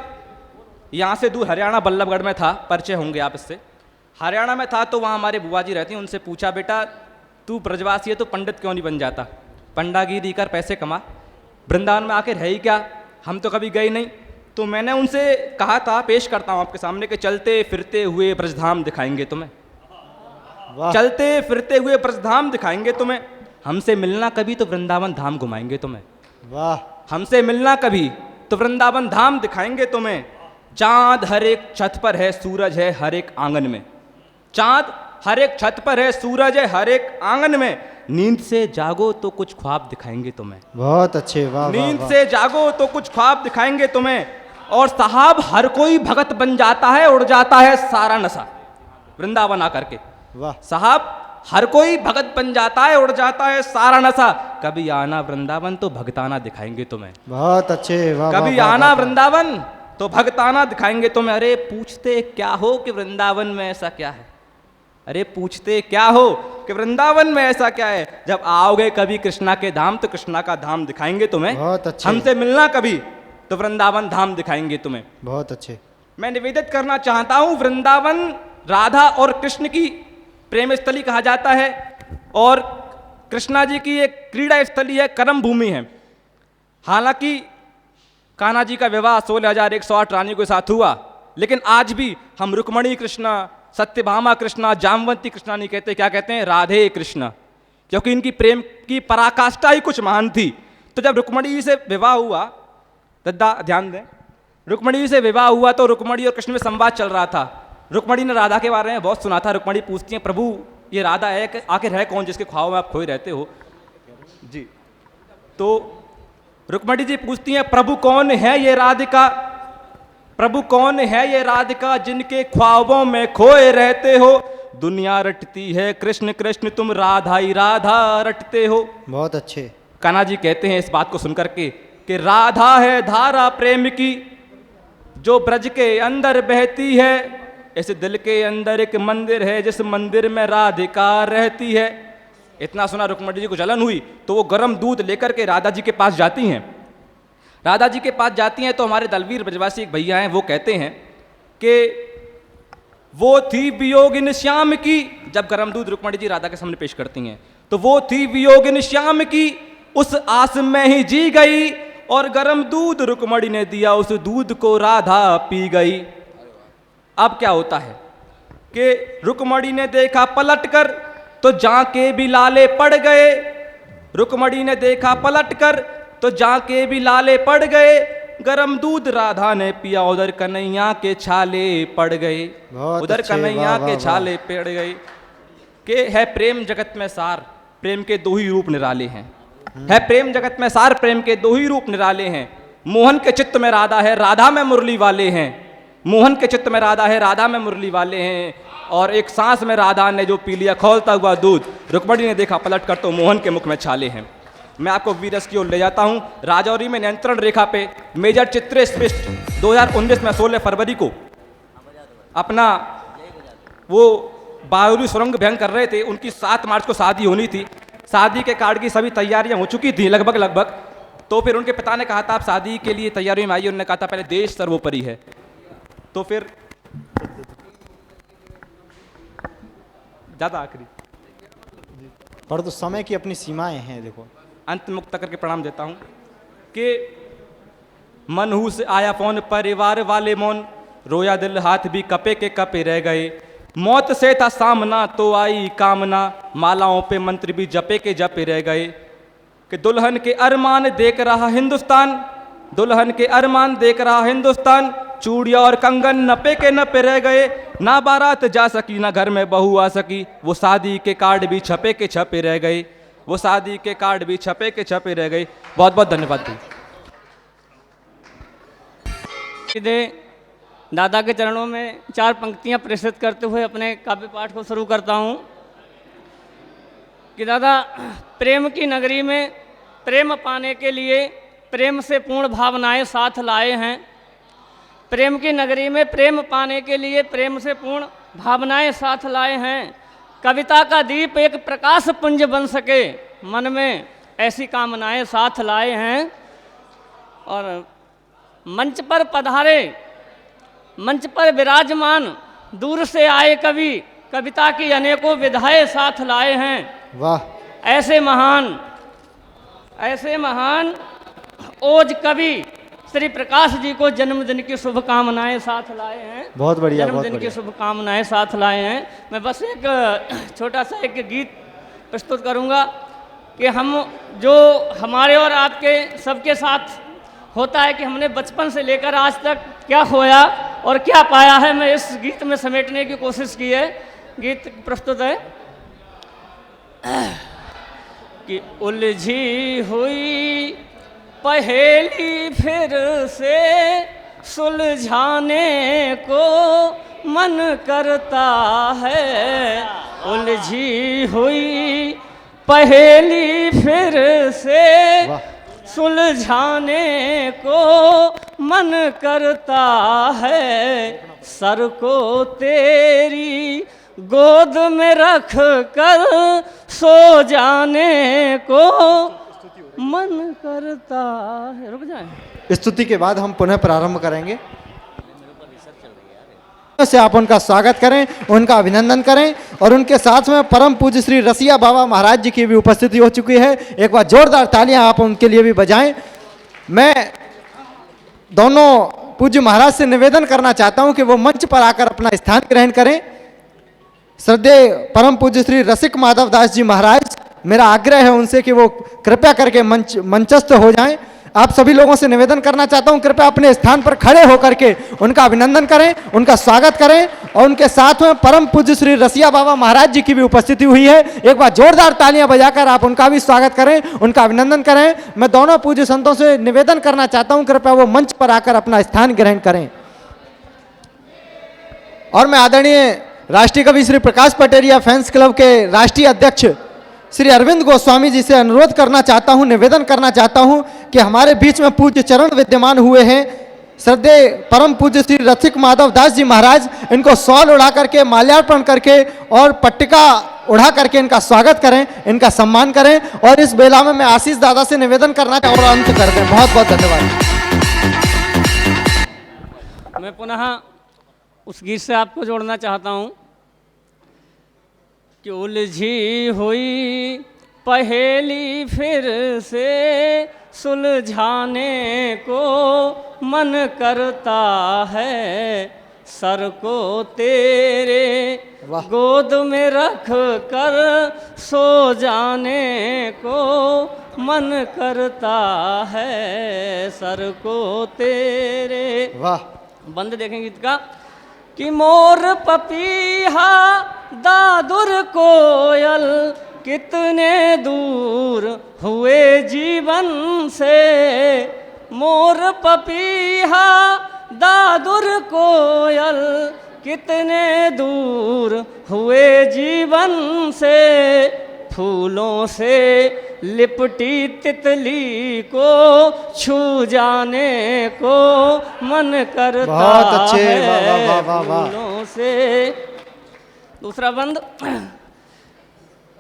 Speaker 13: यहाँ से दूर हरियाणा बल्लभगढ़ में था, परिचय होंगे आप इससे। हरियाणा में था तो वहाँ हमारे बुआ जी रहती हैं। उनसे पूछा, बेटा तू ब्रजवासी है तो पंडित क्यों नहीं बन जाता, पंडागिरी कर पैसे कमा, वृंदावन में आकर है ही क्या, हम तो कभी गए नहीं। तो मैंने उनसे कहा था, पेश करता हूँ आपके सामने, कि चलते फिरते हुए ब्रजधाम दिखाएंगे तुम्हें, चलते फिरते हुए ब्रजधाम दिखाएंगे तुम्हें, हमसे मिलना कभी तो वृंदावन धाम घुमाएंगे तुम्हें।
Speaker 1: वाह।
Speaker 13: हमसे मिलना कभी तो वृंदावन धाम दिखाएंगे तुम्हें। चांद हर एक छत पर है, सूरज है हर एक आंगन में, चांद हर एक छत पर है, सूरज है हर एक आंगन में, नींद से जागो तो कुछ ख्वाब दिखाएंगे तुम्हें।
Speaker 1: बहुत अच्छे वाह।
Speaker 13: नींद से जागो तो कुछ ख्वाब दिखाएंगे तुम्हें। और साहब हर कोई भगत बन जाता है, उड़ जाता है सारा नशा वृंदावन आकर के।
Speaker 1: वाह।
Speaker 13: साहब हर कोई भगत बन जाता है, उड़ जाता है सारा नशा, कभी आना वृंदावन तो भगताना दिखाएंगे तुम्हें।
Speaker 1: बहुत अच्छे वाह।
Speaker 13: कभी आना वृंदावन तो भगताना दिखाएंगे तुम्हें। अरे पूछते क्या हो कि वृंदावन में ऐसा क्या है, अरे पूछते क्या हो कि वृंदावन में ऐसा क्या है। जब आओगे कभी कृष्णा के धाम तो कृष्णा का धाम दिखाएंगे तुम्हें।
Speaker 1: बहुत अच्छे।
Speaker 13: हमसे मिलना कभी तो वृंदावन धाम दिखाएंगे तुम्हें।
Speaker 1: बहुत अच्छे।
Speaker 13: मैं निवेदित करना चाहता हूं, वृंदावन राधा और कृष्ण की प्रेम स्थली कहा जाता है और कृष्णा जी की एक क्रीड़ा स्थली है, कर्म भूमि है। हालांकि कान्हा जी का विवाह 16,108 रानियों के साथ हुआ, लेकिन आज भी हम रुक्मणी कृष्णा, सत्यभामा कृष्णा, जामवंती कृष्णा नहीं कहते, क्या कहते हैं, राधे कृष्णा, क्योंकि इनकी प्रेम की पराकाष्ठा ही कुछ महान थी। तो जब रुक्मणी जी से विवाह हुआ, दद्दा ध्यान दें, रुक्मणी जी से विवाह हुआ तो रुक्मणी और कृष्ण में संवाद चल रहा था। रुक्मणी ने राधा के बारे में बहुत सुना था। रुक्मणी पूछती है, प्रभु ये राधा है, आखिर है कौन जिसके ख्वाब में आप खोए रहते हो जी। तो रुक्मणी जी पूछती हैं, प्रभु कौन है ये राधिका, प्रभु कौन है ये राधिका जिनके ख्वाबों में खोए रहते हो, दुनिया रटती है कृष्ण कृष्ण तुम राधा ही राधा रटते हो।
Speaker 1: बहुत अच्छे।
Speaker 13: कान्हा जी कहते हैं इस बात को सुनकर के कि राधा है धारा प्रेम की जो ब्रज के अंदर बहती है, इस दिल के अंदर एक मंदिर है जिस मंदिर में राधिका रहती है। इतना सुना रुक्मणी जी को जलन हुई तो वो गर्म दूध लेकर के राधा जी के पास जाती हैं। राधा जी के पास जाती हैं तो हमारे दलवीर ब्रजवासी एक भैया हैं, वो कहते हैं कि वो थी वियोगिन श्याम की, जब गर्म दूध रुक्मणी जी राधा के सामने पेश करती हैं तो वो थी वियोगिन श्याम की, उस आस में ही जी गई और गर्म दूध रुक्मणी ने दिया, उस दूध को राधा पी गई। अब क्या होता है कि रुक्मणी ने देखा पलटकर तो जाके भी लाले पड़ गए, रुक्मणी ने देखा पलटकर तो जाके भी लाले पड़ गए, गरम दूध राधा ने पिया, उधर कन्हैया के छाले पड़ गए, उधर कन्हैया के छाले पड़ गए। के है प्रेम जगत में सार, प्रेम के दो ही रूप निराले हैं, है प्रेम जगत में सार, प्रेम के दो ही रूप निराले हैं। मोहन के चित्त में राधा है, राधा में मुरली वाले हैं, मोहन के चित्त में राधा है, राधा में मुरली वाले हैं। और एक सांस में राधा ने जो पी लिया खौलता हुआ दूध, रुक्मणी ने देखा पलट कर तो मोहन के मुख में छाले हैं। मैं आपको वीरस की ओर ले जाता हूं। राजौरी में नियंत्रण रेखा पे मेजर चित्रेश 2019 में 16 फरवरी को अपना वो बारूदी सुरंग अभियान कर रहे थे। उनकी 7 मार्च को शादी होनी थी, शादी के कार्ड की सभी तैयारियां हो चुकी थी लगभग। तो फिर उनके पिता ने कहा था आप शादी के लिए तैयारी में आइए। उन्होंने कहा था पहले देश सर्वोपरि है। तो फिर ज़्यादा आखिरी
Speaker 1: पर तो समय की अपनी सीमाएं हैं। देखो
Speaker 13: अंत मुक्त करके प्रणाम देता हूँ कि मनहू से आया फोन, परिवार वाले मौन, रोया दिल हाथ भी कपे के कपे रह गए। मौत से था सामना तो आई कामना, मालाओं पे मंत्र भी जपे के जपे रह गए। कि दुल्हन के अरमान देख रहा हिंदुस्तान, दुल्हन के अरमान देख रहा हिंदुस्तान, चूड़िया और कंगन नपे के नपे रह गए। ना बारात जा सकी ना घर में बहू आ सकी, वो शादी के कार्ड भी छपे के छपे रह गए, वो शादी के कार्ड भी छपे के छपे रह गए। बहुत बहुत धन्यवाद।
Speaker 14: दादा के चरणों में 4 पंक्तियां प्रेषित करते हुए अपने काव्य पाठ को शुरू करता हूं कि दादा, प्रेम की नगरी में प्रेम पाने के लिए प्रेम से पूर्ण भावनाएं साथ लाए हैं। प्रेम की नगरी में प्रेम पाने के लिए प्रेम से पूर्ण भावनाएं साथ लाए हैं। कविता का दीप एक प्रकाश पुंज बन सके, मन में ऐसी कामनाएं साथ लाए हैं। और मंच पर पधारे, मंच पर विराजमान दूर से आए कवि, कविता की अनेकों विधाएं साथ लाए हैं।
Speaker 1: वाह!
Speaker 14: ऐसे महान ओज कवि श्री प्रकाश जी को जन्मदिन की शुभकामनाएं साथ लाए हैं।
Speaker 1: बहुत बढ़िया,
Speaker 14: जन्मदिन की शुभकामनाएं साथ लाए हैं। मैं बस एक छोटा सा एक गीत प्रस्तुत करूंगा कि हम जो हमारे और आपके सबके साथ होता है कि हमने बचपन से लेकर आज तक क्या खोया और क्या पाया है, मैं इस गीत में समेटने की कोशिश की है। गीत प्रस्तुत है कि उलझी हुई पहेली फिर से सुलझाने को मन करता है, उलझी हुई पहेली फिर से सुलझाने को मन करता है। सर को तेरी गोद में रख कर सो जाने को मन करता है। रुक जाए।
Speaker 1: स्तुति के बाद हम पुनः प्रारंभ करेंगे। से आप उनका स्वागत करें, उनका अभिनंदन करें और उनके साथ में परम पूज्य श्री रसिया बाबा महाराज जी की भी उपस्थिति हो चुकी है। एक बार जोरदार तालियां आप उनके लिए भी बजाएं। मैं दोनों पूज्य महाराज से निवेदन करना चाहता हूं कि वो मंच पर आकर अपना स्थान ग्रहण करें। श्रद्धेय परम पूज्य श्री रसिक माधव दास जी महाराज, मेरा आग्रह है उनसे कि वो कृपया करके मंचस्थ हो जाएं। आप सभी लोगों से निवेदन करना चाहता हूं, कृपया अपने स्थान पर खड़े होकर के उनका अभिनंदन करें, उनका स्वागत करें और उनके साथ में परम पूज्य श्री रसिया बाबा महाराज जी की भी उपस्थिति हुई है। एक बार जोरदार तालियां बजाकर आप उनका भी स्वागत करें, उनका अभिनंदन करें। मैं दोनों पूज्य संतों से निवेदन करना चाहता हूं, कृपया वो मंच पर आकर अपना स्थान ग्रहण करें। और मैं आदरणीय राष्ट्रीय कवि श्री प्रकाश पटेरिया फैंस क्लब के राष्ट्रीय अध्यक्ष श्री अरविंद गोस्वामी जी से अनुरोध करना चाहता हूं, निवेदन करना चाहता हूं कि हमारे बीच में पूज्य चरण विद्यमान हुए हैं। श्रद्धेय परम पूज्य श्री रसिक माधव दास जी महाराज, इनको शॉल उड़ा करके, माल्यार्पण करके और पट्टिका उड़ा करके इनका स्वागत करें, इनका सम्मान करें। और इस बेला में मैं आशीष दादा से निवेदन करना और अंत कर दें। बहुत बहुत धन्यवाद।
Speaker 14: मैं पुनः उस गीत से आपको जोड़ना चाहता हूँ कि उलझी हुई पहेली फिर से सुलझाने को मन करता है, सर को तेरे गोद में रख कर सो जाने को मन करता है, सर को तेरे।
Speaker 1: वाह!
Speaker 14: बंद देखें गीत का कि मोर पपीहा दादुर कोयल कितने दूर हुए जीवन से, मोर पपीहा दादुर कोयल कितने दूर हुए जीवन से, फूलों से लिपटी तितली को छू जाने को मन करता
Speaker 1: बहुत अच्छे,
Speaker 14: है।
Speaker 1: वाह वाह वाह।
Speaker 14: फूलों से दूसरा बंद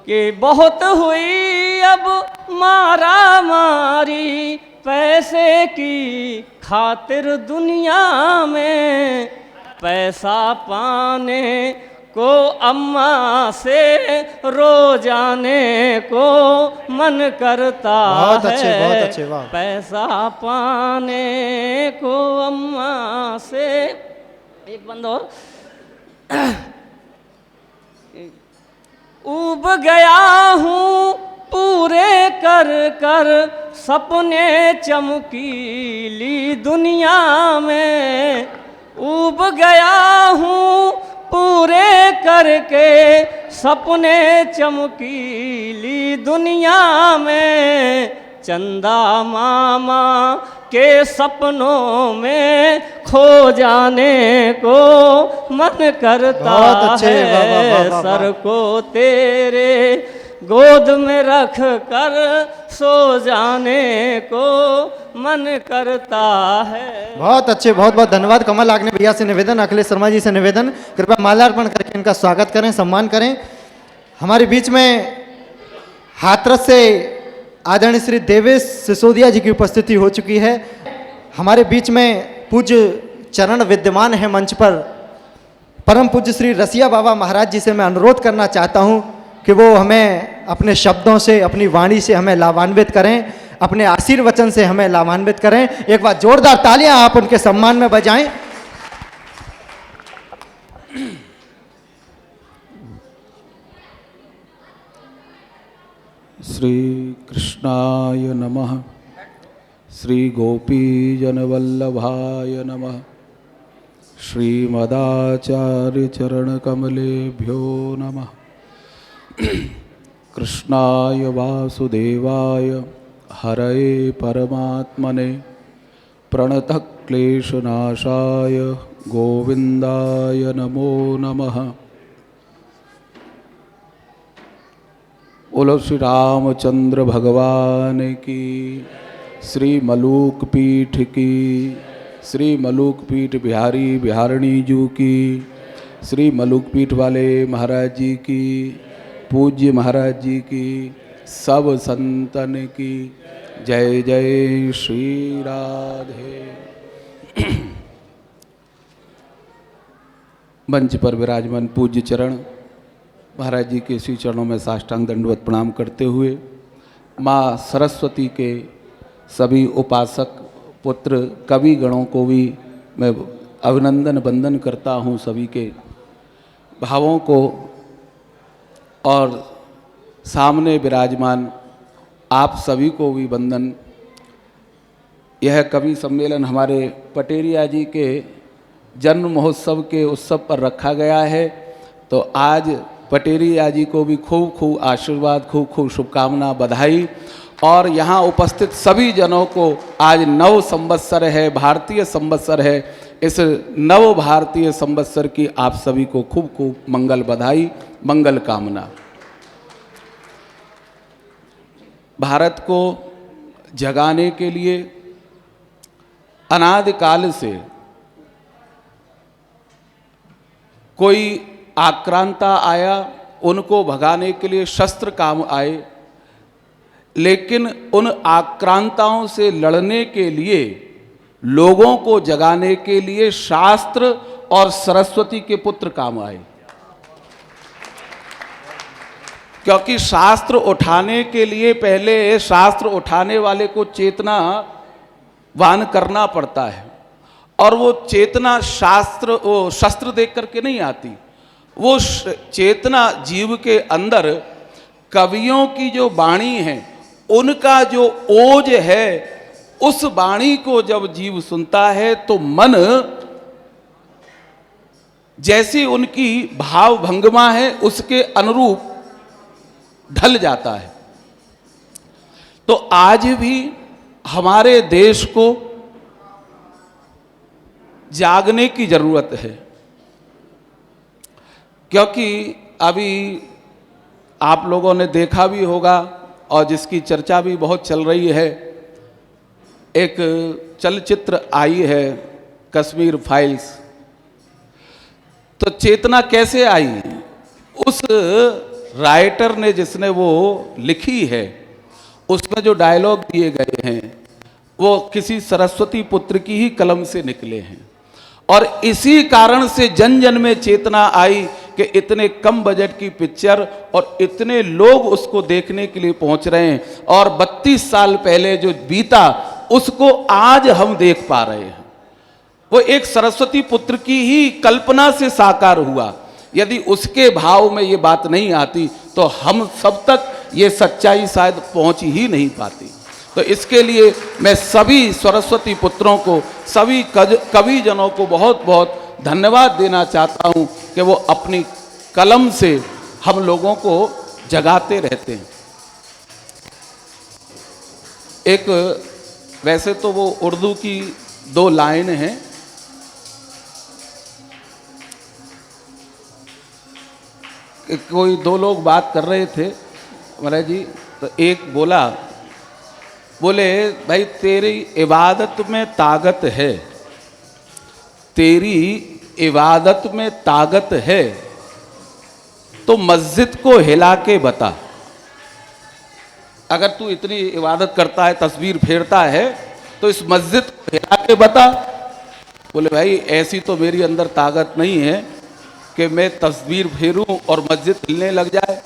Speaker 14: कि बहुत हुई अब मारा मारी पैसे की खातिर दुनिया में, पैसा पाने को अम्मा से रोजाने को मन करता
Speaker 1: बहुत
Speaker 14: है।
Speaker 1: अच्छे, बहुत अच्छे, वाह।
Speaker 14: पैसा पाने को अम्मा से, एक बंद और, ऊब गया हूँ पूरे कर कर सपने चमकीली दुनिया में, ऊब गया हूँ पूरे करके सपने चमकीली दुनिया में, चंदा मामा के सपनों में खो जाने को मन करता है। सर को तेरे गोद में रख कर सो जाने को मन करता है।
Speaker 1: बहुत अच्छे, बहुत बहुत धन्यवाद। कमल आग्ने भैया से निवेदन, अखिलेश शर्मा जी से निवेदन, कृपया माल्यार्पण करके इनका स्वागत करें, सम्मान करें। हमारे बीच में हाथरस से आदरणीय श्री देवेश सिसोदिया जी की उपस्थिति हो चुकी है। हमारे बीच में पूज्य चरण विद्यमान है मंच पर। परम पूज्य श्री रसिया बाबा महाराज जी से मैं अनुरोध करना चाहता हूं कि वो हमें अपने शब्दों से, अपनी वाणी से हमें लाभान्वित करें, अपने आशीर्वचन से हमें लाभान्वित करें। एक बार जोरदार तालियां आप उनके सम्मान में बजाएं।
Speaker 15: श्री कृष्णाय नमः, श्री गोपीजनवल्लभाय नमः, श्रीमदाचार्य चरणकमलेभ्यो नमः। कृष्णाय वासुदेवाय हरये परमात्मने प्रणतः क्लेशनाशाय गोविंदाय नमो नमः। बोलो श्री रामचंद्र भगवान की, श्री मलूक पीठ की, श्री मलूक पीठ बिहारी बिहारणी जू की, श्री मलूक पीठ वाले महाराज जी की, पूज्य महाराज जी की, सब संतन की जय जय श्री राधे। मंच पर विराजमान पूज्य चरण महाराज जी के श्री चरणों में साष्टांग दंडवत प्रणाम करते हुए माँ सरस्वती के सभी उपासक पुत्र कवि गणों को भी मैं अभिनंदन वंदन करता हूँ, सभी के भावों को। और सामने विराजमान आप सभी को भी वंदन। यह कवि सम्मेलन हमारे पटेरिया जी के जन्म महोत्सव के उत्सव पर रखा गया है, तो आज पटेरिया जी को भी खूब खूब आशीर्वाद, खूब खूब शुभकामना, बधाई। और यहाँ उपस्थित सभी जनों को आज नव संवत्सर है, भारतीय संवत्सर है। इस नव भारतीय संवत्सर की आप सभी को खूब खूब मंगल बधाई, मंगल कामना। भारत को जगाने के लिए अनादिकाल से कोई आक्रांता आया, उनको भगाने के लिए शस्त्र काम आए, लेकिन उन आक्रांताओं से लड़ने के लिए, लोगों को जगाने के लिए शास्त्र और सरस्वती के पुत्र काम आए। क्योंकि शास्त्र उठाने के लिए पहले शास्त्र उठाने वाले को चेतनावान करना पड़ता है, और वो चेतना शस्त्र देख करके नहीं आती। वो चेतना जीव के अंदर कवियों की जो वाणी है, उनका जो ओज है, उस वाणी को जब जीव सुनता है तो मन जैसी उनकी भाव भंगिमा है उसके अनुरूप ढल जाता है। तो आज भी हमारे देश को जागने की जरूरत है, क्योंकि अभी आप लोगों ने देखा भी होगा और जिसकी चर्चा भी बहुत चल रही है, एक चलचित्र आई है कश्मीर फाइल्स। तो चेतना कैसे आई? उस राइटर ने जिसने वो लिखी है, उसमें जो डायलॉग दिए गए हैं वो किसी सरस्वती पुत्र की ही कलम से निकले हैं। और इसी कारण से जन जन में चेतना आई कि इतने कम बजट की पिक्चर और इतने लोग उसको देखने के लिए पहुंच रहे हैं, और 32 साल पहले जो बीता उसको आज हम देख पा रहे हैं। वो एक सरस्वती पुत्र की ही कल्पना से साकार हुआ। यदि उसके भाव में ये बात नहीं आती तो हम सब तक ये सच्चाई शायद पहुंच ही नहीं पाती। तो इसके लिए मैं सभी सरस्वती पुत्रों को, सभी कवि जनों को बहुत बहुत धन्यवाद देना चाहता हूं कि वो अपनी कलम से हम लोगों को जगाते रहते हैं। एक वैसे तो वो उर्दू की 2 लाइन हैं, कोई 2 लोग बात कर रहे थे महाराज जी, तो एक बोले भाई तेरी इबादत में ताकत है, तेरी इबादत में ताकत है तो मस्जिद को हिला के बता। अगर तू इतनी इबादत करता है, तस्वीर फेरता है, तो इस मस्जिद को हिला के बता। बोले भाई ऐसी तो मेरी अंदर ताकत नहीं है कि मैं तस्वीर फेरूं और मस्जिद हिलने लग जाए।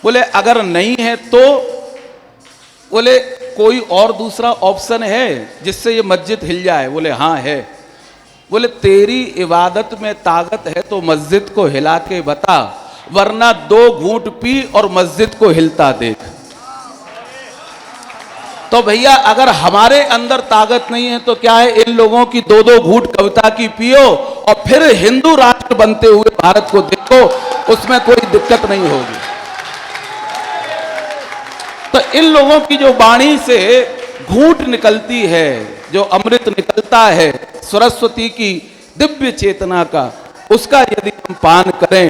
Speaker 15: बोले अगर नहीं है तो बोले कोई और दूसरा ऑप्शन है जिससे ये मस्जिद हिल जाए? बोले हाँ है। बोले तेरी इबादत में ताकत है तो मस्जिद को हिला के बता, वरना 2 घूंट पी और मस्जिद को हिलता देख। तो भैया अगर हमारे अंदर ताकत नहीं है तो क्या है, इन लोगों की 2-2 घूंट कविता की पियो और फिर हिंदू राष्ट्र बनते हुए भारत को देखो, उसमें कोई दिक्कत नहीं होगी। तो इन लोगों की जो वाणी से घूंट निकलती है, जो अमृत निकलता है सरस्वती की दिव्य चेतना का, उसका यदि हम पान करें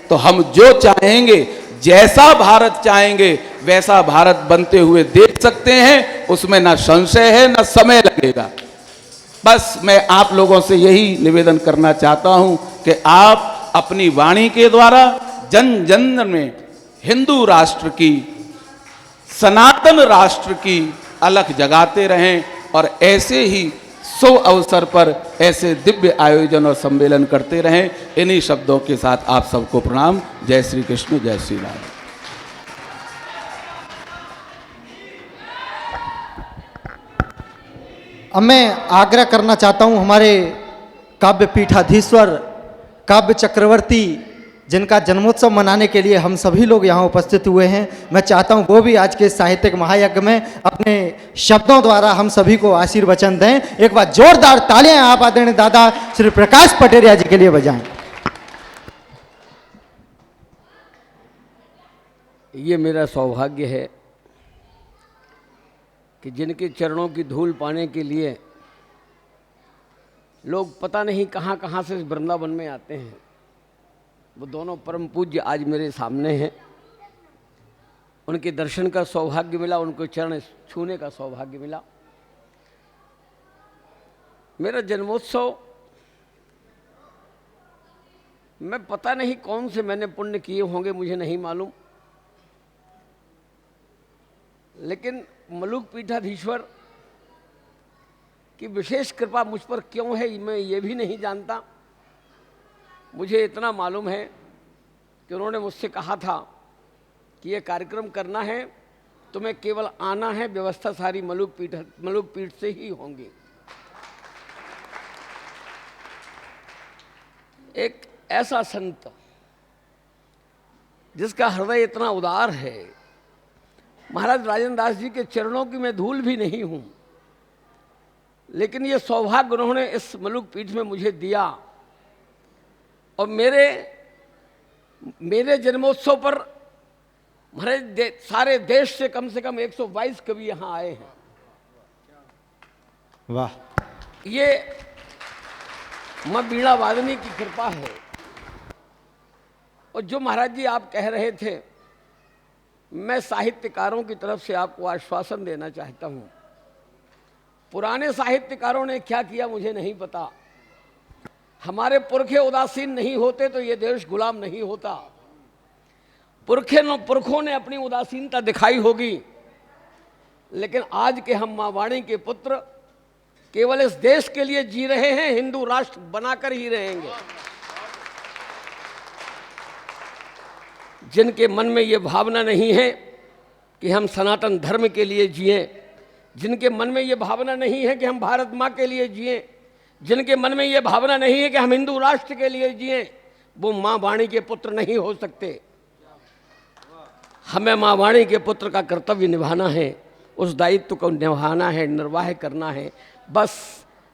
Speaker 15: तो हम जो चाहेंगे, जैसा भारत चाहेंगे वैसा भारत बनते हुए देख सकते हैं। उसमें ना संशय है ना समय लगेगा। बस मैं आप लोगों से यही निवेदन करना चाहता हूं कि आप अपनी वाणी के द्वारा जन जन में हिंदू राष्ट्र की, सनातन राष्ट्र की अलख जगाते रहें और ऐसे ही शुभ अवसर पर ऐसे दिव्य आयोजन और सम्मेलन करते रहें। इन्हीं शब्दों के साथ आप सबको प्रणाम। जय श्री कृष्ण, जय श्री राम।
Speaker 1: अब मैं आग्रह करना चाहता हूं हमारे काव्य पीठाधीश्वर, काव्य चक्रवर्ती, जिनका जन्मोत्सव मनाने के लिए हम सभी लोग यहाँ उपस्थित हुए हैं, मैं चाहता हूँ वो भी आज के साहित्यिक महायज्ञ में अपने शब्दों द्वारा हम सभी को आशीर्वचन दें। एक बार जोरदार तालियां आप आदरणीय दादा श्री प्रकाश पटेरिया जी के लिए बजाएं।
Speaker 16: ये मेरा सौभाग्य है कि जिनके चरणों की धूल पाने के लिए लोग पता नहीं कहाँ कहाँ से वृंदावन में आते हैं, वो दोनों परम पूज्य आज मेरे सामने हैं। उनके दर्शन का सौभाग्य मिला, उनको चरण छूने का सौभाग्य मिला। मेरा जन्मोत्सव मैं पता नहीं कौन से मैंने पुण्य किए होंगे, मुझे नहीं मालूम, लेकिन मलुक पीठाधीश्वर की विशेष कृपा मुझ पर क्यों है मैं ये भी नहीं जानता। मुझे इतना मालूम है कि उन्होंने मुझसे कहा था कि ये कार्यक्रम करना है तुम्हें केवल आना है, व्यवस्था सारी मलुक पीठ से ही होंगी। एक ऐसा संत जिसका हृदय इतना उदार है, महाराज राजेंद्र दास जी के चरणों की मैं धूल भी नहीं हूं, लेकिन ये सौभाग्य उन्होंने इस मलुक पीठ में मुझे दिया। और मेरे जन्मोत्सव पर महाराज सारे देश से कम 122 कवि यहाँ आए हैं।
Speaker 1: वाह!
Speaker 16: ये मां वीणा वादनी की कृपा है। और जो महाराज जी आप कह रहे थे, मैं साहित्यकारों की तरफ से आपको आश्वासन देना चाहता हूं। पुराने साहित्यकारों ने क्या किया मुझे नहीं पता, हमारे पुरखे उदासीन नहीं होते तो ये देश गुलाम नहीं होता। पुरखों ने अपनी उदासीनता दिखाई होगी, लेकिन आज के हम मां वाणी के पुत्र केवल इस देश के लिए जी रहे हैं, हिंदू राष्ट्र बनाकर ही रहेंगे। जिनके मन में ये भावना नहीं है कि हम सनातन धर्म के लिए जिएं, जिनके मन में ये भावना नहीं है कि हम भारत माँ के लिए जिएं, जिनके मन में ये भावना नहीं है कि हम हिंदू राष्ट्र के लिए जिएं, वो माँ वाणी के पुत्र नहीं हो सकते। हमें माँ वाणी के पुत्र का कर्तव्य निभाना है, उस दायित्व को निभाना है, निर्वाह करना है। बस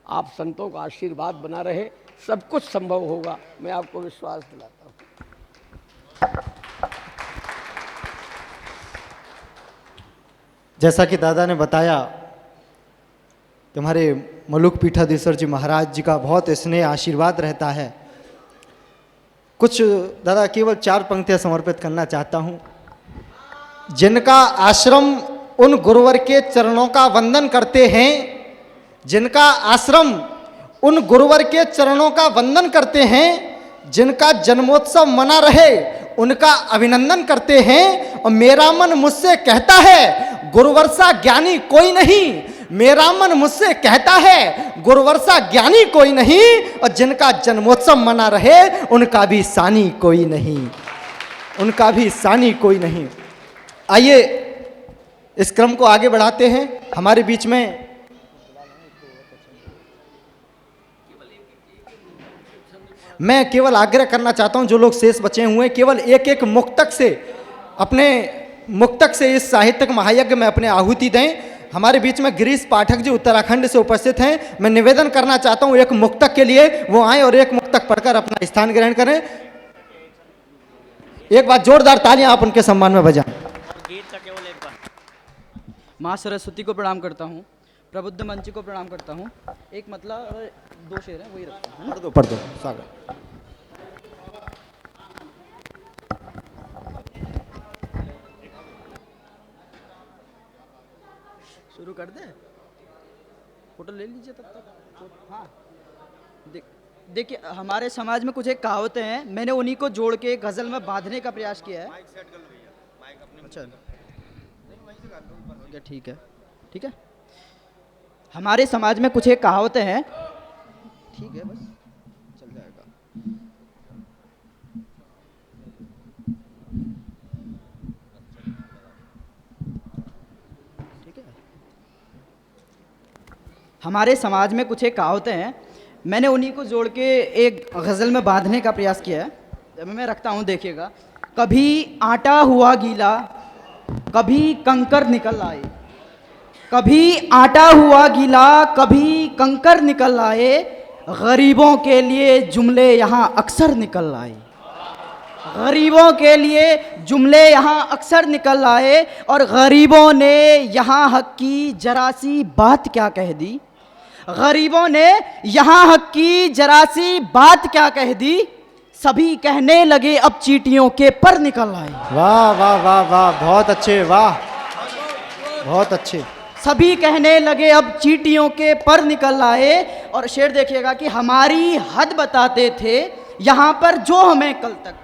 Speaker 16: आप संतों का आशीर्वाद बना रहे, सब कुछ संभव होगा, मैं आपको विश्वास दिलाता हूँ।
Speaker 1: जैसा कि दादा ने बताया, तुम्हारे मलुक पीठाधीश्वर जी महाराज जी का बहुत स्नेह आशीर्वाद रहता है। कुछ दादा केवल 4 पंक्तियां समर्पित करना चाहता हूँ। जिनका आश्रम उन गुरुवर के चरणों का वंदन करते हैं, जिनका आश्रम उन गुरुवर के चरणों का वंदन करते हैं, जिनका जन्मोत्सव मना रहे उनका अभिनंदन करते हैं। और मेरा मन मुझसे कहता है गुरुवर सा ज्ञानी कोई नहीं, मेरा मन मुझसे कहता है गुरुवर सा ज्ञानी कोई नहीं, और जिनका जन्मोत्सव मना रहे उनका भी सानी कोई नहीं, उनका भी सानी कोई नहीं। आइए इस क्रम को आगे बढ़ाते हैं। हमारे बीच में मैं केवल आग्रह करना चाहता हूं, जो लोग शेष बचे हुए केवल एक एक मुक्तक से, अपने मुक्तक से इस साहित्यिक महायज्ञ में अपने आहुति दें। हमारे बीच में गिरीश पाठक जी उत्तराखंड से उपस्थित हैं। मैं निवेदन करना चाहता हूं एक मुक्तक के लिए वो आए और एक मुक्तक पढ़कर अपना स्थान ग्रहण करें। एक बार जोरदार तालियां आप उनके सम्मान में बजाएं।
Speaker 17: माँ सरस्वती को प्रणाम करता हूँ, प्रबुद्ध मंच को प्रणाम करता हूँ। एक मतलब 2 शेर है वही रखता हूँ।
Speaker 1: पढ़ दो सागर।
Speaker 17: शुरू कर दे, फोटो ले लीजिए तब तक। हाँ देखिए, हमारे समाज में कुछ एक कहावतें हैं, मैंने उन्हीं को जोड़ के गज़ल में बांधने का प्रयास किया है। अच्छा ठीक है, ठीक है। हमारे समाज में कुछ एक कहावतें हैं, ठीक है, बस चल जाएगा। ठीक है, हमारे समाज में कुछ एक कहावतें हैं, मैंने उन्हीं को जोड़ के एक गज़ल में बांधने का प्रयास किया है। मैं रखता हूँ, देखिएगा। कभी आटा हुआ गीला, कभी कंकर निकल आए, कभी आटा हुआ गीला, कभी कंकर निकल आए, गरीबों के लिए जुमले यहाँ अक्सर निकल आए, गरीबों के लिए जुमले यहाँ अक्सर निकल आए। और गरीबों ने यहाँ हक की जरा सी बात क्या कह दी, गरीबों ने यहाँ हक की जरा सी बात क्या कह दी, सभी कहने लगे अब चींटियों के पर निकल आए।
Speaker 1: वाह वाह वाह वाह, बहुत अच्छे, वाह बहुत अच्छे।
Speaker 17: सभी कहने लगे अब चींटियों के पर निकल आए। और शेर देखिएगा कि हमारी हद बताते थे यहाँ पर जो हमें कल तक,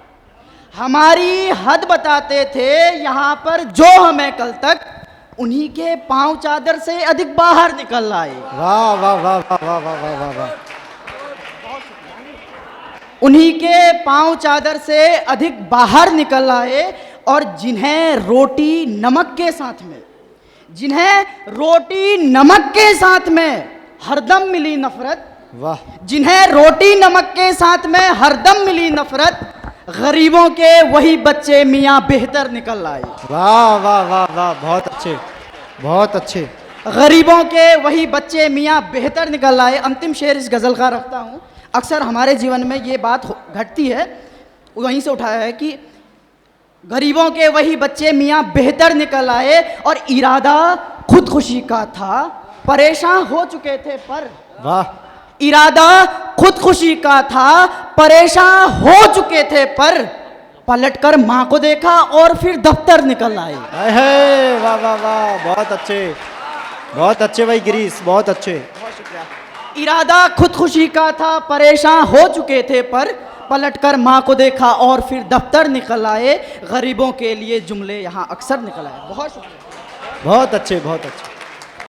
Speaker 17: हमारी हद बताते थे यहाँ पर जो हमें कल तक, उन्हीं के पांव चादर से अधिक बाहर निकल आए।
Speaker 1: वाह वाह वाह वाह वाह वाह वाह वाह वाह।
Speaker 17: उन्हीं के पांव चादर से अधिक बाहर निकल आए। और जिन्हें रोटी नमक के साथ में, जिन्हें रोटी नमक के साथ में हरदम मिली नफरत,
Speaker 1: वाह,
Speaker 17: जिन्हें रोटी नमक के साथ में हरदम मिली नफरत, गरीबों के वही बच्चे मियाँ बेहतर निकल आए।
Speaker 1: वाह वाह वाह वाह, बहुत अच्छे, बहुत अच्छे।
Speaker 17: गरीबों के वही बच्चे मियाँ बेहतर निकल आए। अंतिम शेर इस गज़ल का रखता हूँ। अक्सर हमारे जीवन में ये बात घटती है, वहीं से उठाया है कि गरीबों के वही बच्चे मियाँ बेहतर निकल आए। और इरादा खुदकुशी का था, परेशान हो चुके थे पर,
Speaker 1: वाह,
Speaker 17: इरादा खुदकुशी का था, परेशान हो चुके थे पर, पलटकर माँ को देखा और फिर दफ्तर निकल आए।
Speaker 1: वाह वाह वाह, बहुत अच्छे, बहुत अच्छे भाई गिरीश, बहुत अच्छे।
Speaker 17: बहुत शुक्रिया। इरादा खुदकुशी का था, परेशान हो चुके थे पर, पलटकर माँ को देखा और फिर दफ्तर निकल आए, गरीबों के लिए जुमले यहाँ अक्सर निकल आए। बहुत शुक्रिया।
Speaker 1: बहुत अच्छे, बहुत अच्छे।